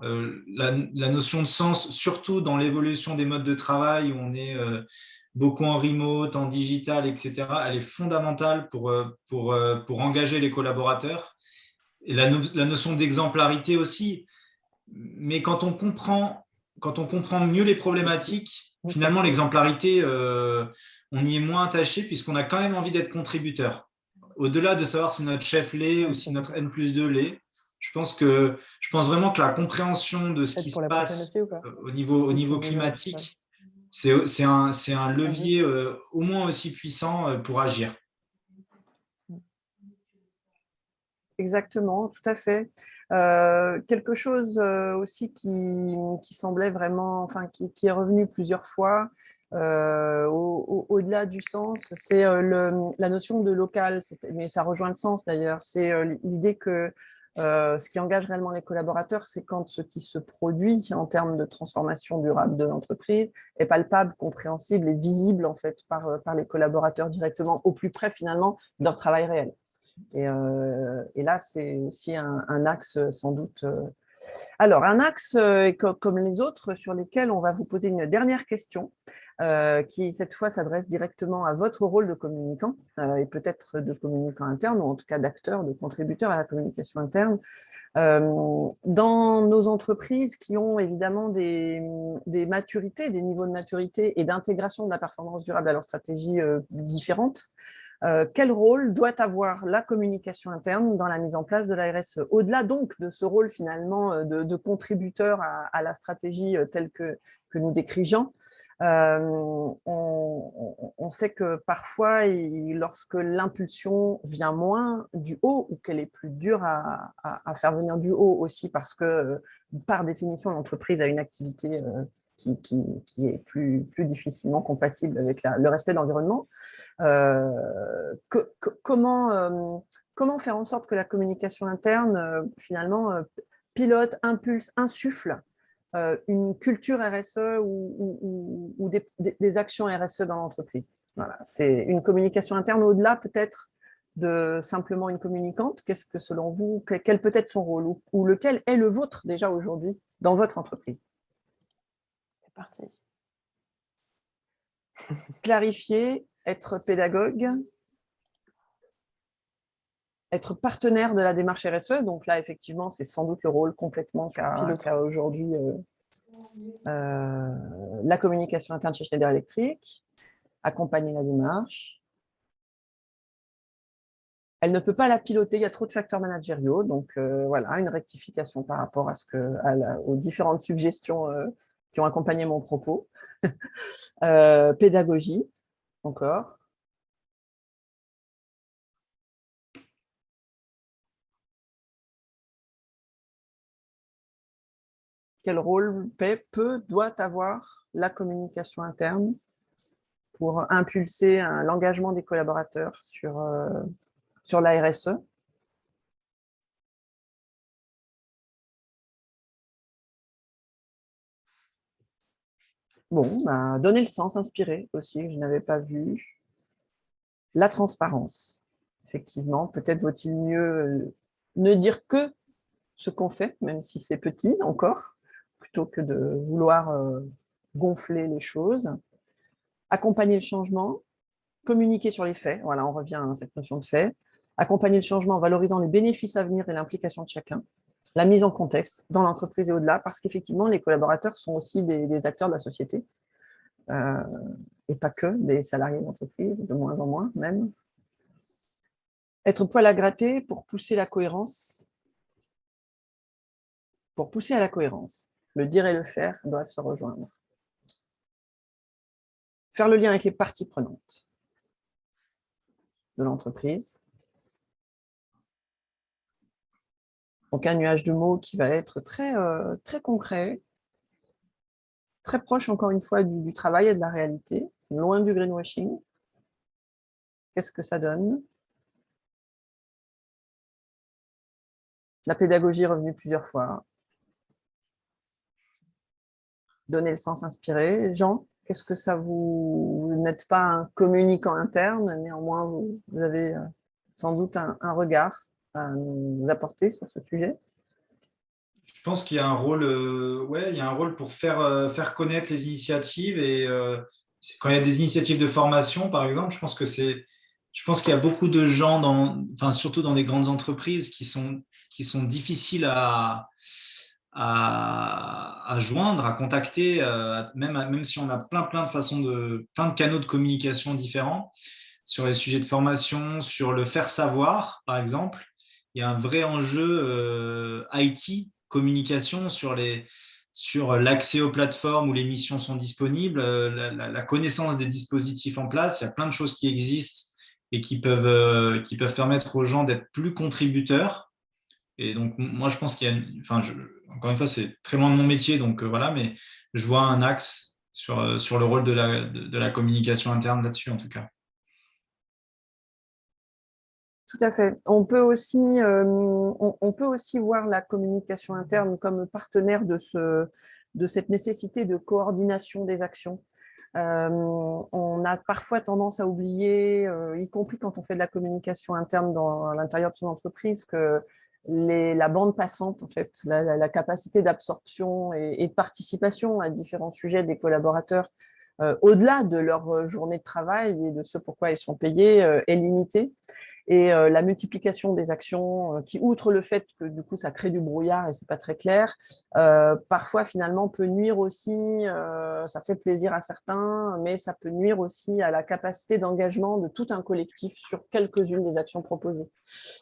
La notion de sens, surtout dans l'évolution des modes de travail où on est beaucoup en remote, en digital, etc., elle est fondamentale pour engager les collaborateurs. Et la notion d'exemplarité aussi. Mais quand on comprend mieux les problématiques, finalement, l'exemplarité, on y est moins attaché puisqu'on a quand même envie d'être contributeur. Au-delà de savoir si notre chef l'est ou si notre N+2 l'est, Je pense vraiment que la compréhension de ce Peut-être qui pour se la prochaine passe aussi ou pas? au niveau climatique, c'est un levier au moins aussi puissant pour agir. Exactement, tout à fait. Quelque chose aussi qui semblait vraiment, enfin, qui est revenu plusieurs fois au-delà du sens, c'est la notion de local, mais ça rejoint le sens d'ailleurs, c'est l'idée que ce qui engage réellement les collaborateurs, c'est quand ce qui se produit en termes de transformation durable de l'entreprise est palpable, compréhensible et visible en fait par les collaborateurs directement, au plus près finalement de leur travail réel. Et là, c'est aussi un axe sans doute. Alors, un axe comme les autres sur lesquels on va vous poser une dernière question qui, cette fois, s'adresse directement à votre rôle de communicant et peut-être de communicant interne ou en tout cas d'acteur, de contributeur à la communication interne. Dans nos entreprises qui ont évidemment des maturités, des niveaux de maturité et d'intégration de la performance durable à leur stratégie différentes, quel rôle doit avoir la communication interne dans la mise en place de la RSE? Au-delà donc de ce rôle finalement de contributeur à la stratégie telle que nous décrit Jean, on sait que parfois, lorsque l'impulsion vient moins du haut ou qu'elle est plus dure à faire venir du haut aussi parce que par définition l'entreprise a une activité qui est plus difficilement compatible avec le respect de l'environnement. Comment faire en sorte que la communication interne, finalement, pilote, impulse, insuffle une culture RSE ou des actions RSE dans l'entreprise? Voilà, c'est une communication interne au-delà peut-être de simplement une communicante. Qu'est-ce que selon vous, quel peut être son rôle ou lequel est le vôtre déjà aujourd'hui dans votre entreprise? C'est parti. Clarifier, être pédagogue, être partenaire de la démarche RSE. Donc là, effectivement, c'est sans doute le rôle complètement qu'a aujourd'hui la communication interne chez Schneider Electric, accompagner la démarche. Elle ne peut pas la piloter, il y a trop de facteurs managériaux. Donc voilà, une rectification par rapport aux différentes suggestions qui ont accompagné mon propos. Pédagogie, encore. Quel rôle doit avoir la communication interne pour impulser l'engagement des collaborateurs sur la RSE? Bon, donner le sens, inspirer aussi, que je n'avais pas vu. La transparence, effectivement. Peut-être vaut-il mieux ne dire que ce qu'on fait, même si c'est petit encore, plutôt que de vouloir gonfler les choses. Accompagner le changement, communiquer sur les faits. Voilà, on revient à cette notion de fait. Accompagner le changement en valorisant les bénéfices à venir et l'implication de chacun. La mise en contexte dans l'entreprise et au-delà, parce qu'effectivement, les collaborateurs sont aussi des acteurs de la société, et pas que des salariés d'entreprise, de moins en moins même. Être poil à gratter pour pousser la cohérence. Pour pousser à la cohérence. Le dire et le faire doivent se rejoindre. Faire le lien avec les parties prenantes de l'entreprise. Donc un nuage de mots qui va être très concret, très proche encore une fois du travail et de la réalité, loin du greenwashing. Qu'est-ce que ça donne? La pédagogie est revenue plusieurs fois. Donner le sens, inspiré. Jean, qu'est-ce que ça vous n'êtes pas un communicant interne, néanmoins vous avez sans doute un regard à nous apporter sur ce sujet. Je pense qu'il y a un rôle, il y a un rôle pour faire connaître les initiatives et quand il y a des initiatives de formation, par exemple, je pense qu'il y a beaucoup de gens surtout dans des grandes entreprises qui sont difficiles à joindre, à contacter, même si on a plein de canaux de communication différents sur les sujets de formation, sur le faire savoir, par exemple. il y a un vrai enjeu IT, communication sur l'accès aux plateformes où les missions sont disponibles, la connaissance des dispositifs en place. Il y a plein de choses qui existent et qui peuvent permettre aux gens d'être plus contributeurs. Et donc, moi, je pense qu'il y a encore une fois, c'est très loin de mon métier, donc voilà, mais je vois un axe sur le rôle de la communication interne là-dessus, en tout cas. Tout à fait. On peut aussi voir la communication interne comme partenaire de cette nécessité de coordination des actions. On a parfois tendance à oublier, y compris quand on fait de la communication interne à l'intérieur de son entreprise, que la bande passante, en fait, la capacité d'absorption et de participation à différents sujets des collaborateurs, au-delà de leur journée de travail et de ce pourquoi ils sont payés, est limitée. Et la multiplication des actions qui, outre le fait que du coup ça crée du brouillard et c'est pas très clair, parfois finalement peut nuire aussi, ça fait plaisir à certains, mais ça peut nuire aussi à la capacité d'engagement de tout un collectif sur quelques-unes des actions proposées.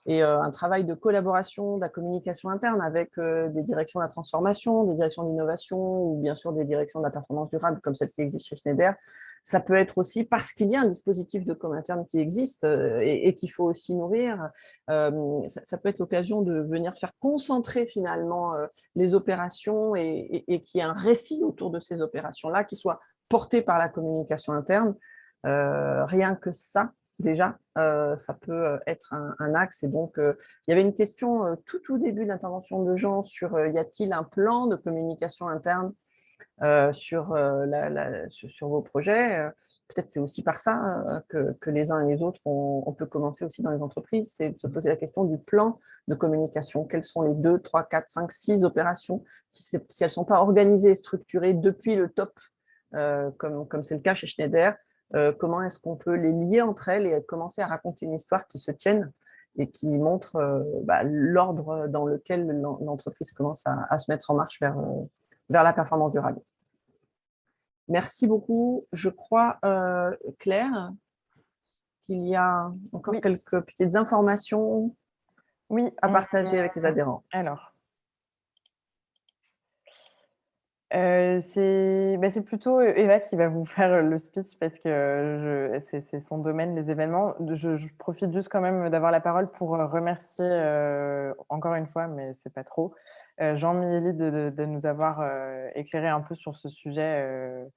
Et un travail de collaboration, de la communication interne avec des directions de la transformation, des directions de l'innovation ou bien sûr des directions de la performance durable comme celle qui existe chez Schneider, ça peut être aussi parce qu'il y a un dispositif de com interne qui existe et qu'il faut aussi nourrir. Ça peut être l'occasion de venir faire concentrer finalement les opérations et qu'il y ait un récit autour de ces opérations-là qui soit porté par la communication interne. Rien que ça, déjà, ça peut être un axe. Et donc, il y avait une question tout au début de l'intervention de Jean sur y a-t-il un plan de communication interne sur vos projets. Peut-être c'est aussi par ça que les uns et les autres, on peut commencer aussi dans les entreprises, c'est de se poser la question du plan de communication. Quelles sont les 2, 3, 4, 5, 6 opérations, si elles ne sont pas organisées et structurées depuis le top, comme c'est le cas chez Schneider, comment est-ce qu'on peut les lier entre elles et commencer à raconter une histoire qui se tienne et qui montre l'ordre dans lequel l'entreprise commence à se mettre en marche vers la performance durable. Merci beaucoup. Je crois, Claire, qu'il y a encore quelques petites informations à partager avec les adhérents. Alors, c'est plutôt Eva qui va vous faire le speech parce que c'est son domaine, les événements. Je profite juste quand même d'avoir la parole pour remercier encore une fois, mais c'est pas trop, Jean Mieli de nous avoir éclairé un peu sur ce sujet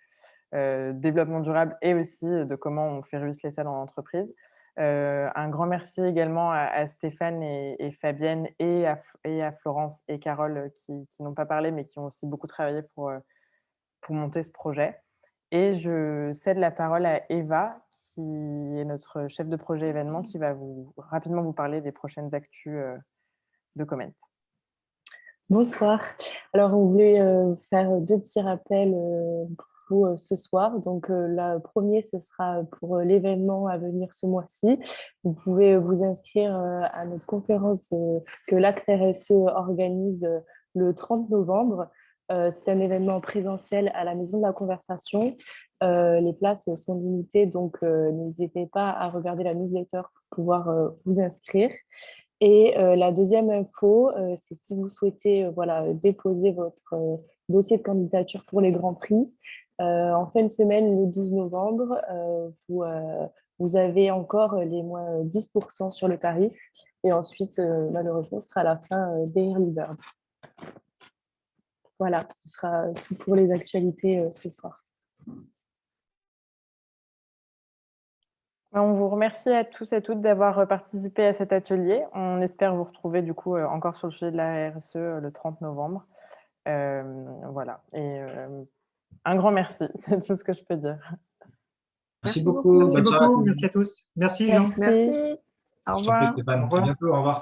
développement durable et aussi de comment on fait ruisseler ça dans l'entreprise. Un grand merci également à Stéphane et Fabienne et à Florence et Carole qui n'ont pas parlé mais qui ont aussi beaucoup travaillé pour monter ce projet. Et je cède la parole à Eva qui est notre chef de projet événement qui va rapidement vous parler des prochaines actus de Comment. Bonsoir. Alors, on voulait faire 2 petits rappels pour ce soir. Donc, le premier, ce sera pour l'événement à venir ce mois-ci. Vous pouvez vous inscrire à notre conférence que l'Axe RSE organise le 30 novembre. C'est un événement présentiel à la Maison de la Conversation. Les places sont limitées, donc n'hésitez pas à regarder la newsletter pour pouvoir vous inscrire. Et la deuxième info, c'est si vous souhaitez déposer votre dossier de candidature pour les Grands Prix. En fin de semaine, le 12 novembre, vous avez encore les moins 10% sur le tarif. Et ensuite, malheureusement, ce sera la fin des Early Bird. Voilà, ce sera tout pour les actualités ce soir. On vous remercie à tous et toutes d'avoir participé à cet atelier. On espère vous retrouver du coup encore sur le sujet de la RSE le 30 novembre. Voilà. Et un grand merci, c'est tout ce que je peux dire. Merci beaucoup. Merci beaucoup. Merci à tous. Merci Jean. Merci. Au revoir. Stéphane. À bientôt. Au revoir.